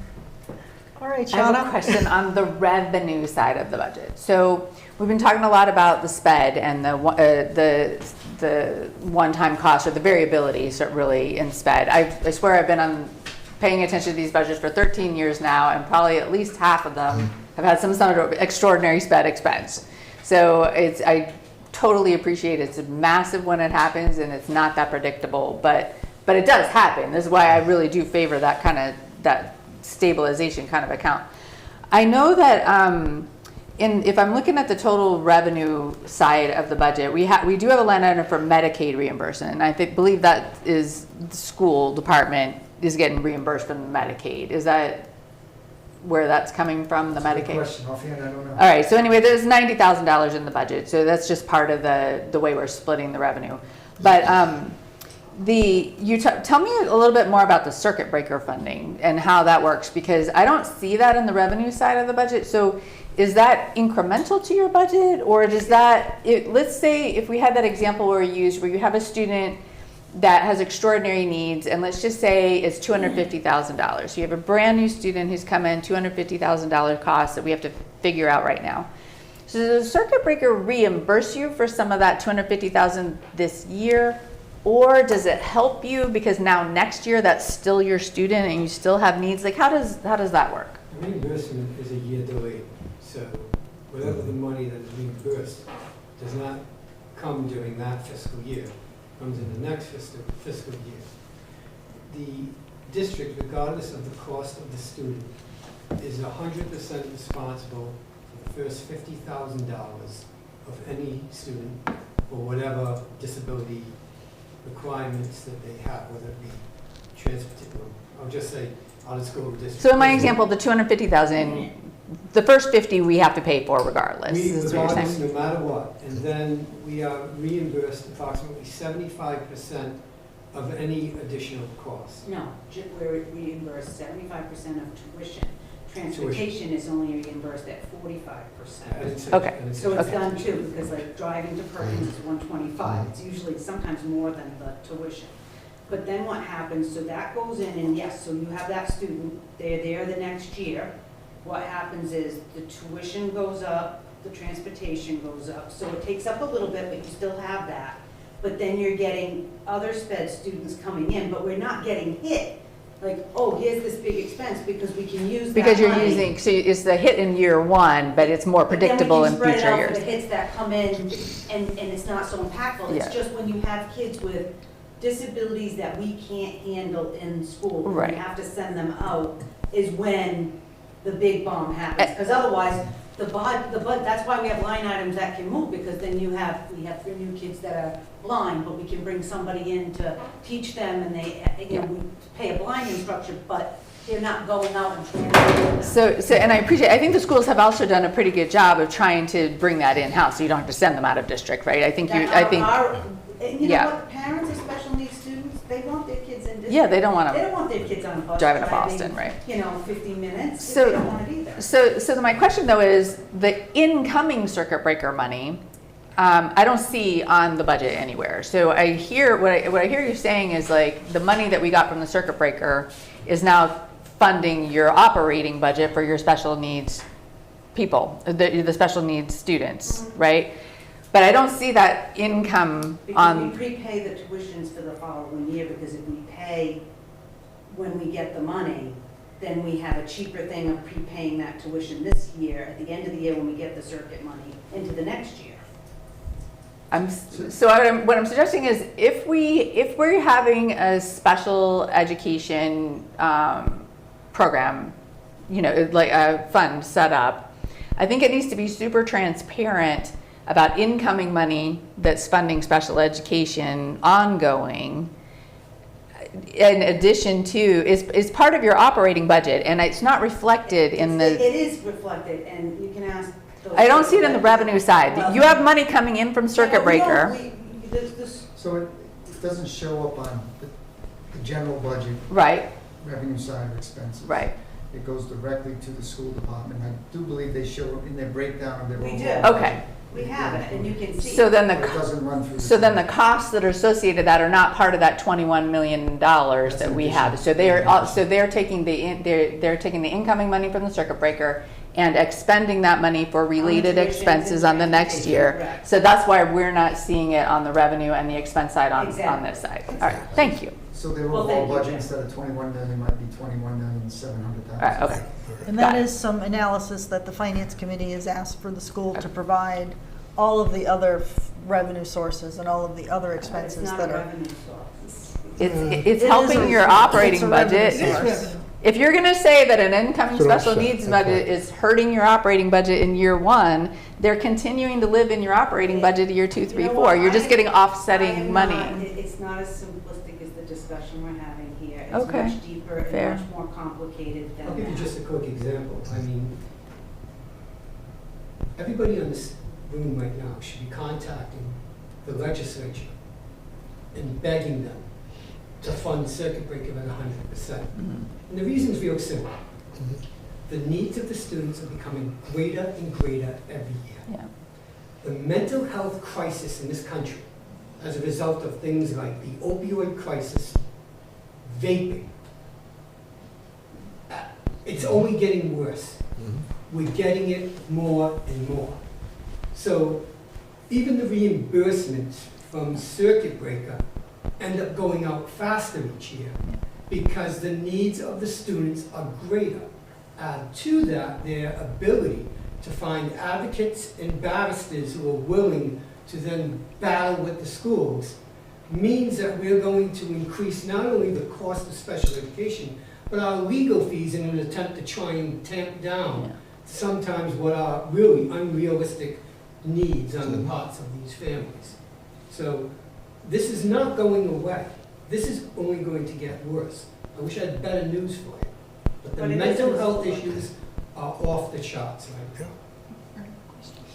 All right, I have a Shauna. question on the revenue side of the budget. So we've been talking a lot about the SPED and the one-time cost or the variability, so really in SPED. I swear I've been paying attention to these budgets for 13 years now, and probably at least half of them have had some sort of extraordinary SPED expense. So I totally appreciate it's massive when it happens and it's not that predictable, but it does happen. This is why I really do favor that stabilization kind of account. I know that if I'm looking at the total revenue side of the budget, we do have a line item for Medicaid reimbursement, and I believe that is the school department is getting reimbursed from Medicaid. Is that where that's coming from, the That's a Medicaid? good question. Offhand, I don't know. All right, so anyway, there's $90,000 in the budget, so that's just part of the way we're splitting the revenue. But tell me a little bit more about the circuit breaker funding and how that works, because I don't see that in the revenue side of the budget. So is that incremental to your budget, or does that, let's say if we had that example where you have a student that has extraordinary needs, and let's just say it's $250,000. So you have a brand new student who's come in, $250,000 cost that we have to figure out right now. So does the circuit breaker reimburse you for some of that $250,000 this year? Or does it help you because now next year that's still your student and you still have needs? Like how does that work? Reimbursement is a year delayed, so whatever the money that is reimbursed does not come during that fiscal year, comes in the next fiscal year. The district, regardless of the cost of the student, is 100% responsible for the first $50,000 of any student or whatever disability requirements that they have, whether it be transportation. I'll just say out of school district. So in my example, the $250,000, the first 50 we have to pay for regardless. Is what you're saying. No matter what, and then we are reimbursed approximately 75% of any additional cost. No, we're reimbursed 75% of tuition. Transportation is only reimbursed at 45%. Okay. So it's done too, because like driving to Perkins is $125. It's usually sometimes more than the tuition. But then what happens, so that goes in, and yes, so you have that student, they're there the next year. What happens is the tuition goes up, the transportation goes up. So it takes up a little bit, but you still have that. But then you're getting other SPED students coming in, but we're not getting hit. Like, oh, here's this big expense because we can use that Because you're money. using, so it's the hit in year one, but it's more predictable in future But then we can spread it out years. for the hits that come in, and it's not so impactful. It's Yeah. just when you have kids with disabilities that we can't handle in school, and Right. we have to send them out, is when the big bomb happens. Because otherwise, that's why we have line items that can move, because then we have 3 new kids that are blind, but we can bring somebody in to teach them, and we pay a blind instructor, but they're not going out and translating. So, and I think the schools have also done a pretty good job of trying to bring that in-house, so you don't have to send them out of district, right? And you know Yeah. what, parents of special needs students, they want their kids in Yeah, they don't want They to don't want their kids on a bus drive to Boston, right? 15 minutes. So- They don't want it either. So my question though is the incoming circuit breaker money, I don't see on the budget anywhere. So I hear, what I hear you saying is like the money that we got from the circuit breaker is now funding your operating budget for your special needs people, the special needs students, right? But I don't see that income Because on, we prepay the tuitions for the following year, because if we pay when we get the money, then we have a cheaper thing of prepaying that tuition this year, at the end of the year when we get the circuit money, into the next year. what I'm suggesting is if we're having a special education program, like a fund set up, I think it needs to be super transparent about incoming money that's funding special education ongoing, in addition to, is part of your operating budget, and it's not reflected in the. It is reflected, and you can ask. I don't see it in the revenue side. You have money coming in from circuit breaker. So it doesn't show up on the general budget. Right. Revenue side of expenses. Right. It goes directly to the school department. I do believe they show it in their breakdown of their We overall. do. budget. Okay. We have it, and you can see. So then But it doesn't run through. So then the costs that are associated that are not part of that $21 million that we have. So they're taking the incoming money from the circuit breaker and expending that money for related tuitions expenses and on the next transportation, year. correct. So that's why we're not seeing it on the revenue and the expense side on Exactly. this side. All right, thank you. So their Well, overall thank you, budget Jen. instead of 21 million might be 21,700,000. All right, okay. And that is some analysis that the finance committee has asked for the school to provide all of the other revenue sources and all of the other expenses It's not that a are. revenue source. It's It is helping a- your it's operating a revenue budget. It is source. revenue. If you're gonna say that an incoming It's an special offset, needs that's budget right. is hurting your operating budget in year one, they're continuing to live in your operating budget year 2, 3, You know 4. what? You're just getting I offsetting am money. not- It's not as simplistic as the discussion we're having here. Okay. It's much deeper Fair. and much more complicated than I'll give you that. just a quick example. I mean, everybody in this room right now should be contacting the legislature and begging them to fund circuit breaker at 100%. And the reason is real simple. The needs of the students are becoming greater and greater every year. Yeah. The mental health crisis in this country, as a result of things like the opioid crisis, vaping, it's only getting worse. We're getting it more and more. So even the reimbursements from circuit breaker end up going out faster each year because the needs of the students are greater. Add to that their ability to find advocates and barristers who are willing to then battle with the schools means that we're going to increase not only the cost of special education, but our legal fees in an attempt to try and tamp down sometimes what are really unrealistic needs on the parts of these families. So this is not going away. This is only going to get worse. I wish I had better news for you. But the But it mental isn't. health issues are off the charts right now.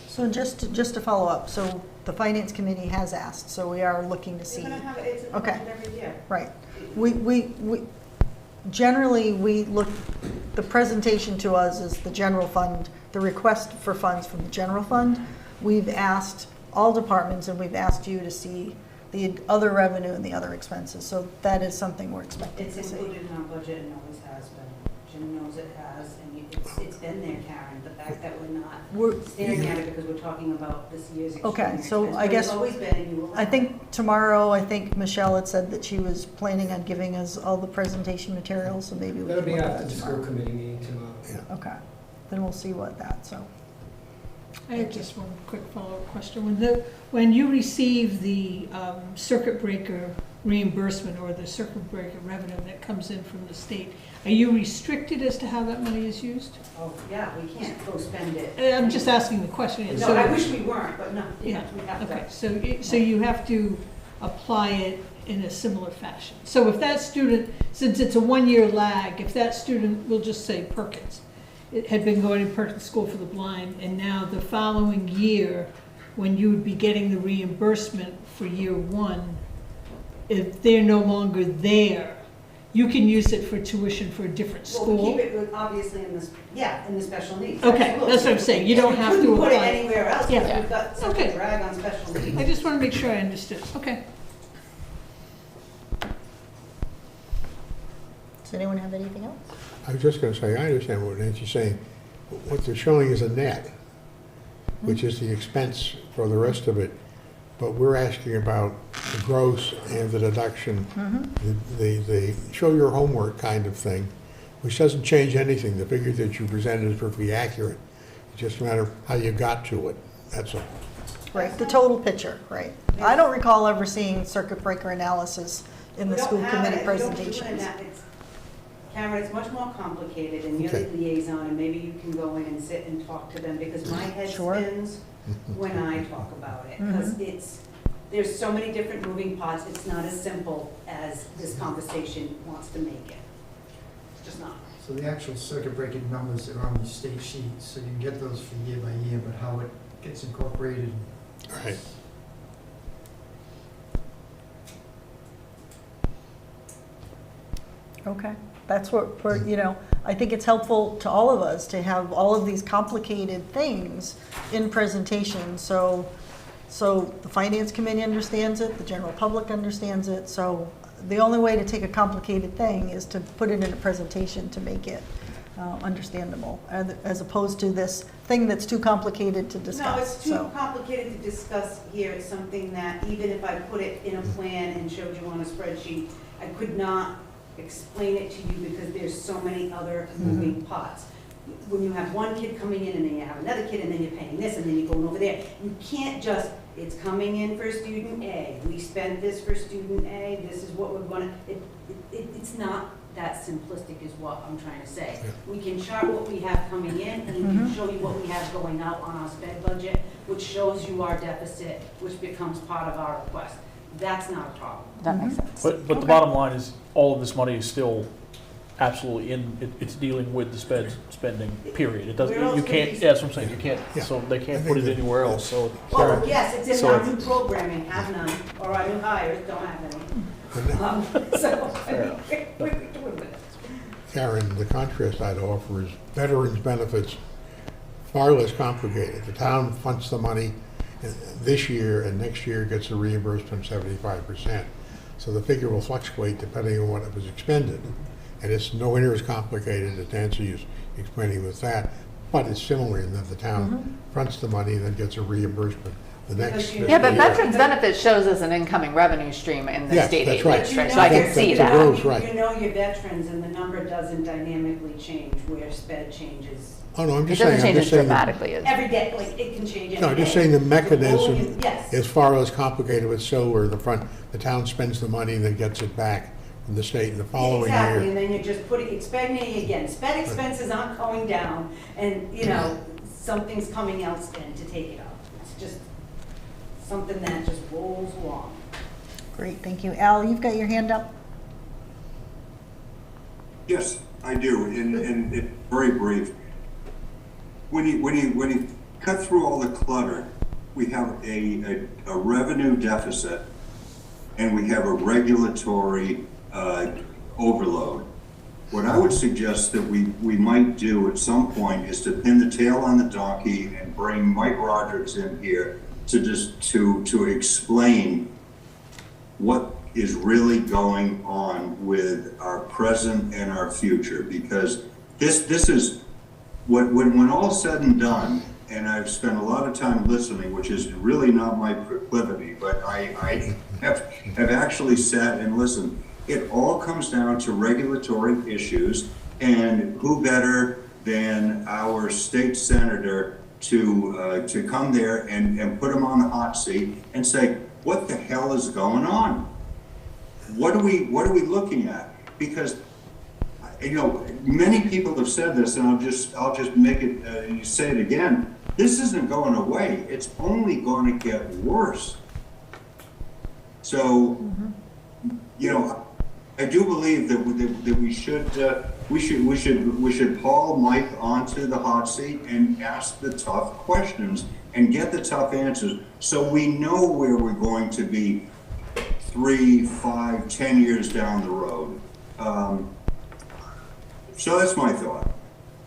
So just to follow up, so the finance committee has asked, so we are looking to We're see. gonna have it, it's in the Okay. budget every year. Right. We generally, we look, the presentation to us is the general fund, the request for funds from the general fund. We've asked all departments and we've asked you to see the other revenue and the other expenses. So that is something we're expecting It's to see. included in our budget and always has been. Jim knows it has, and it's been there, Karen. The fact that we're We're- not staring at it because we're talking about this year's Okay, extraordinary so expense, I but guess- it's always been, and you will I have. think tomorrow, I think Michelle had said that she was planning on giving us all the presentation materials, so maybe we That'll can be look at after that the school tomorrow. committee meeting tomorrow. Okay, then we'll see what that, so. I have just one quick follow-up question. When you receive the circuit breaker reimbursement or the circuit breaker revenue that comes in from the state, are you restricted as to how that money is used? Oh, yeah, we can't go spend it. I'm just asking the question. No, I wish we weren't, but no, Yeah, yeah, we have okay, to. so you have to apply it in a similar fashion. So if that student, since it's a one-year lag, if that student, we'll just say Perkins, it had been going to Perkins School for the Blind, and now the following year, when you would be getting the reimbursement for year one, if they're no longer there, you can use it for tuition for a different Well, we school. keep it obviously in this, yeah, in the special needs. Okay, Absolutely. that's what I'm saying, you don't have to We couldn't put it apply. anywhere else, Yeah. because we've got such Okay. a drag on special needs. I just want to make sure I understood. Okay. Does anyone have anything else? I was just gonna say, I understand what Nancy's saying. What they're showing is a net, which is the expense for the rest of it. But we're asking about the gross and the deduction, the show your homework kind of thing, which doesn't change anything. The figure that you presented is perfectly accurate. It's just a matter of how you got to it, that's all. Right, the total picture, right. I don't recall ever seeing circuit breaker analysis in the We don't school have committee it. We don't do it in presentations. that. Cameron, it's much more complicated, and you're the Okay. liaison, and maybe you can go in and sit and talk to them, because my head Sure. spins when I talk about it, because there's so many different moving parts, it's not as simple as this conversation wants to make it. It's just not. So the actual circuit breaking numbers are on the state sheet, so you can get those for year by year, but how it gets incorporated. Right. Okay, that's what, we're, you know, I think it's helpful to all of us to have all of these complicated things in presentation, so the finance committee understands it, the general public understands it, so the only way to take a complicated thing is to put it in a presentation to make it understandable, as opposed to this thing that's too complicated to discuss. No, it's too So, complicated to discuss here. It's something that even if I put it in a plan and showed you on a spreadsheet, I could not explain it to you because there's so many other moving parts. When you have one kid coming in and then you have another kid and then you're paying this and then you're going over there, you can't just, it's coming in for student A, we spent this for student A, this is what we're gonna, it's not that simplistic is what I'm trying to say. We can chart what we have coming in and we can show you what we have going out on our sped budget, which shows you our deficit, which becomes part of our request. That's not a problem. That makes sense. But the bottom line is, all of this money is still absolutely it's dealing with the spending, period. It doesn't, Where else you could can't, it be- yeah, that's what I'm saying, you can't, Yeah. so they I can't think put it that- anywhere else, so. Oh, yes, it's in So our new programming, have none, or our new hires don't have any. So, I mean, what are we doing with it? Karen, the contrast I'd offer is veterans benefits, far less complicated. The town funds the money this year, and next year gets a reimbursement 75%. So the figure will fluctuate depending on what it was expended. And it's nowhere near as complicated as Nancy is explaining with that, but it's similar in that the town fronts the money and then gets a reimbursement the next Because you- Yeah, but fiscal year. Veterans Benefits shows as an incoming revenue stream in the Yes, state that's aid right. district, You so I know can your- see That's that. the growth, right. You know your veterans and the number doesn't dynamically change where sped changes Oh, no, I'm It just doesn't saying, I'm change as just saying. dramatically as. every day, like it can change every day. No, just saying the mechanism volume, yes. is far less complicated with silver. The town spends the money and then gets it back from the state in the following Exactly, year. and then you're just expending again. Sped expenses aren't going down, and, you know, something's coming else in to take it up. It's just something that just rolls along. great, thank you. Al, you've got your hand up? Yes, I do, and it's very brief. When you cut through all the clutter, we have a revenue deficit and we have a regulatory overload. What I would suggest that we might do at some point is to pin the tail on the donkey and bring Mike Rogers in here to explain what is really going on with our present and our future, because this is when all's said and done, and I've spent a lot of time listening, which is really not my proclivity, but I have actually sat and listened. It all comes down to regulatory issues, and who better than our state senator to come there and put him on the hot seat and say, what the hell is going on? What are we looking at? Because, you know, many people have said this, and I'll just make it say it again. This isn't going away. It's only going to get worse. So, you know, I do believe that we should haul Mike onto the hot seat and ask the tough questions and get the tough answers, so we know where we're going to be 3, 5, 10 years down the road. So that's my thought.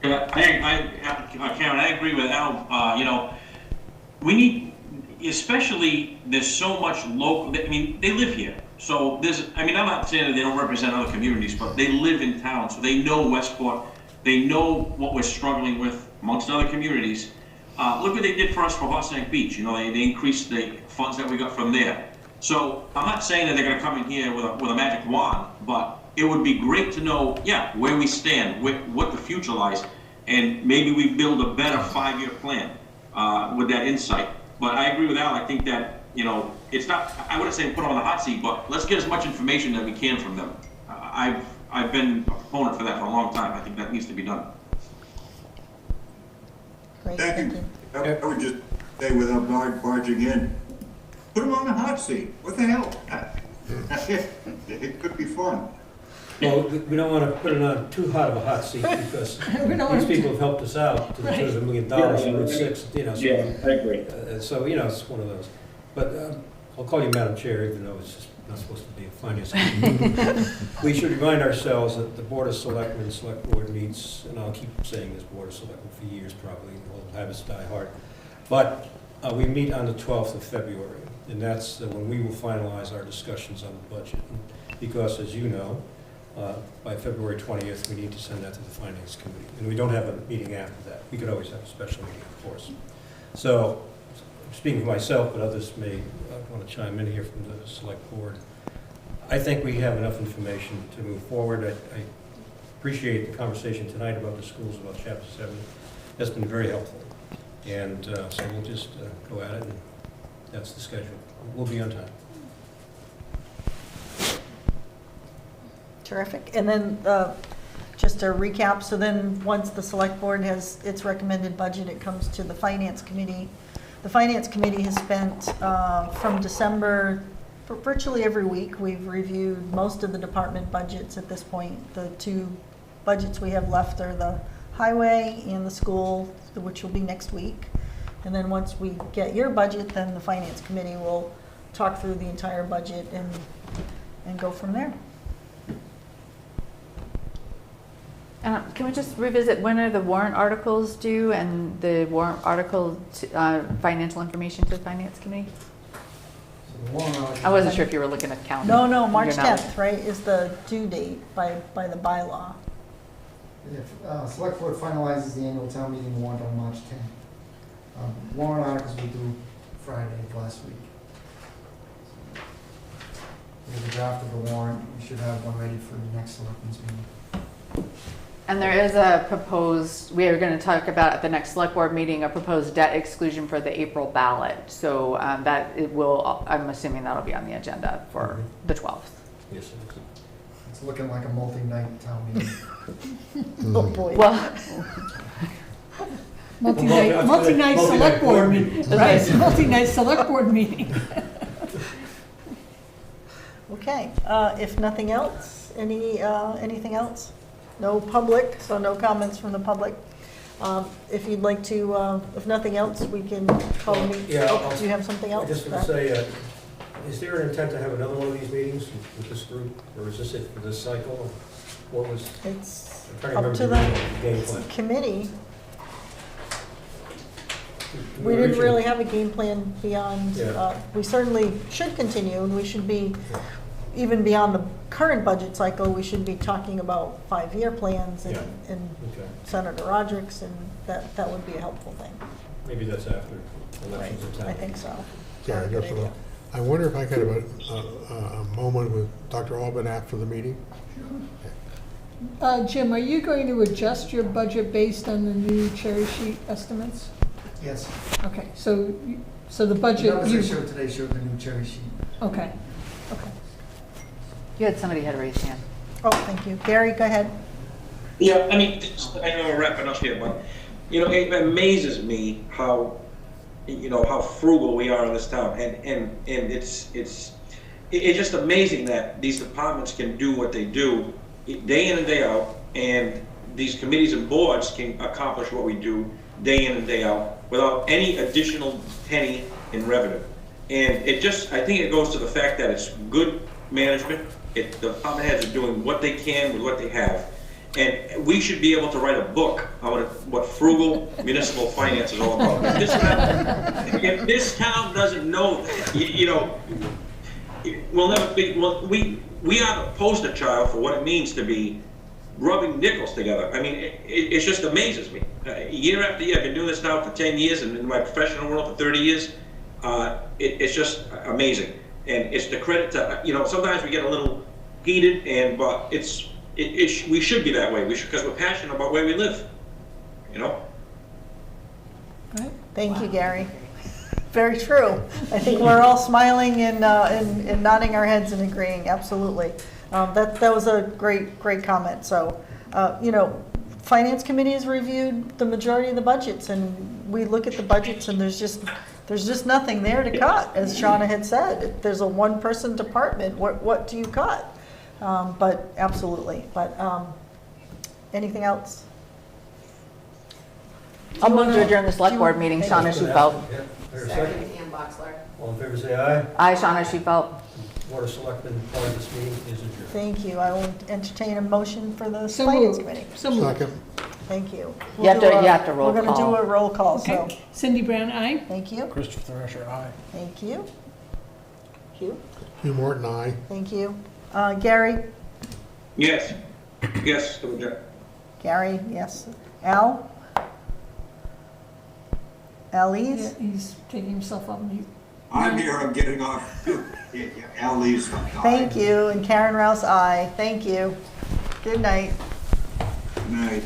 Karen, I agree with Al. You know, we need, especially, there's so much local, I mean, they live here. So there's, I mean, I'm not saying that they don't represent other communities, but they live in town, so they know Westport. They know what we're struggling with amongst other communities. Look what they did for us for Hossack Beach. You know, they increased the funds that we got from there. So I'm not saying that they're gonna come in here with a magic wand, but it would be great to know, yeah, where we stand, what the future lies, and maybe we build a better 5-year plan with that insight. But I agree with Al. I think that, you know, it's not, I wouldn't say put them on the hot seat, but let's get as much information that we can from them. I've been a proponent for that for a long time. I think that needs to be done. Great, Thank you. I would just say, without barging in, put them on the hot seat. What the hell? It could be fun. Well, we don't want to put it on too hot of a hot seat because these people have helped us out to the tune of $1 million from Route 6, you know. So, Yeah, I agree. So, you know, it's one of those. But I'll call you Madam Chair, even though it's just not supposed to be a finance committee. We should remind ourselves that the Board of Selectmen and Select Board meets, and I'll keep saying this, Board of Selectmen for years probably, we'll have us die hard. But we meet on the 12th of February, and that's when we will finalize our discussions on the budget. Because, as you know, by February 20th, we need to send that to the Finance Committee. And we don't have a meeting after that. We could always have a special meeting, of course. So, speaking for myself, but others may want to chime in here from the Select Board, I think we have enough information to move forward. I appreciate the conversation tonight about the schools, about Chapter 7. That's been very helpful. And so we'll just go at it, and that's the schedule. We'll be on time. Terrific. And then, just to recap, so then once the select board has its recommended budget, it comes to the finance committee. The finance committee has spent, from December, virtually every week, we've reviewed most of the department budgets at this point. The 2 budgets we have left are the highway and the school, which will be next week. And then once we get your budget, then the finance committee will talk through the entire budget and go from there. Can we just revisit, when are the warrant articles due and the warrant article financial information to the Finance Committee? So the warrant article- I wasn't sure if you were looking at the calendar. No, March You're not. 10th, right, is the due date by the bylaw. If Select Board finalizes the annual town meeting warrant on March 10th. Warrant articles we do Friday of last week. We have a draft of the warrant. We should have one ready for the next selectmen's meeting. And there is a proposed, we are going to talk about at the next select board meeting, a proposed debt exclusion for the April ballot. So that it will, I'm assuming that'll be on the agenda for the 12th. Yes, it is. It's looking like a multi-night town meeting. Oh, boy. Well, Multi-night select board meeting, right, it's a multi-night select board meeting. Okay, if nothing else, anything else? No public, so no comments from the public. If you'd like to, if nothing else, we can call a meeting. Yeah, Oh, do you have something else? I just want to say, is there an intent to have another one of these meetings with this group, or is this it for this cycle? What was, It's I'm trying to up remember to the game the plan. committee. We didn't really have a game plan beyond, Yeah. we certainly should continue, and we should be, even beyond the current budget cycle, we should be talking about 5-year plans and Yeah. Okay. Senator Rodrick's, and that would be a helpful thing. Maybe that's after Right, elections in town. I think so. Yeah, I Good guess idea. I wonder if I could have a moment with Dr. Albin after the meeting? Jim, are you going to adjust your budget based on the new cherry sheet estimates? Yes. Okay, so the The budget, numbers I showed today showed the new cherry sheet. okay. you had somebody had a raised hand. Oh, thank you. Gary, go ahead. Yeah, I mean, I know we're wrapping up here, but, you know, it amazes me how, you know, how frugal we are in this town. And it's just amazing that these departments can do what they do day in and day out, and these committees and boards can accomplish what we do day in and day out without any additional penny in revenue. And it just, I think it goes to the fact that it's good management, The department heads are doing what they can with what they have. And we should be able to write a book on what frugal municipal finance is all about. If this town doesn't know that, you know, we'll never be, well, we are the poster child for what it means to be rubbing nickels together. I mean, it just amazes me. Year after year, I've been doing this now for 10 years, and in my professional world for 30 years, it's just amazing. And it's the credit to, you know, sometimes we get a little heated, but we should be that way, because we're passionate about where we live, you know? Thank you, Gary. Very true. I think we're all smiling and nodding our heads and agreeing, absolutely. That was a great comment. So, you know, Finance Committee has reviewed the majority of the budgets, and we look at the budgets, and there's just nothing there to cut, as Shauna had said. If there's a one-person department, what do you cut? But absolutely. But anything else? I'll move to adjourn the select board meeting. Shauna Shufelt. Yeah. Is there a second? All in favor, say aye. Aye, Shauna Shufelt. Board of Selectmen part of this meeting is adjourned. Thank you. I will entertain a motion for the So Finance moved. Committee. So moved. Second. Thank you. You have to roll We're going to do call. a roll call, so Okay. Cindy Brown, aye. thank you. Christopher Thresher, aye. Thank you. Hugh? Hugh Morton, aye. Thank you. Gary? Yes, yes, to adjourn. Gary, yes. Al? Alice? Yeah, he's taking himself off mute. I'm here, I'm getting off. Al leaves. Thank you. And Karen Rouse, aye. Thank you. Good night. Good night.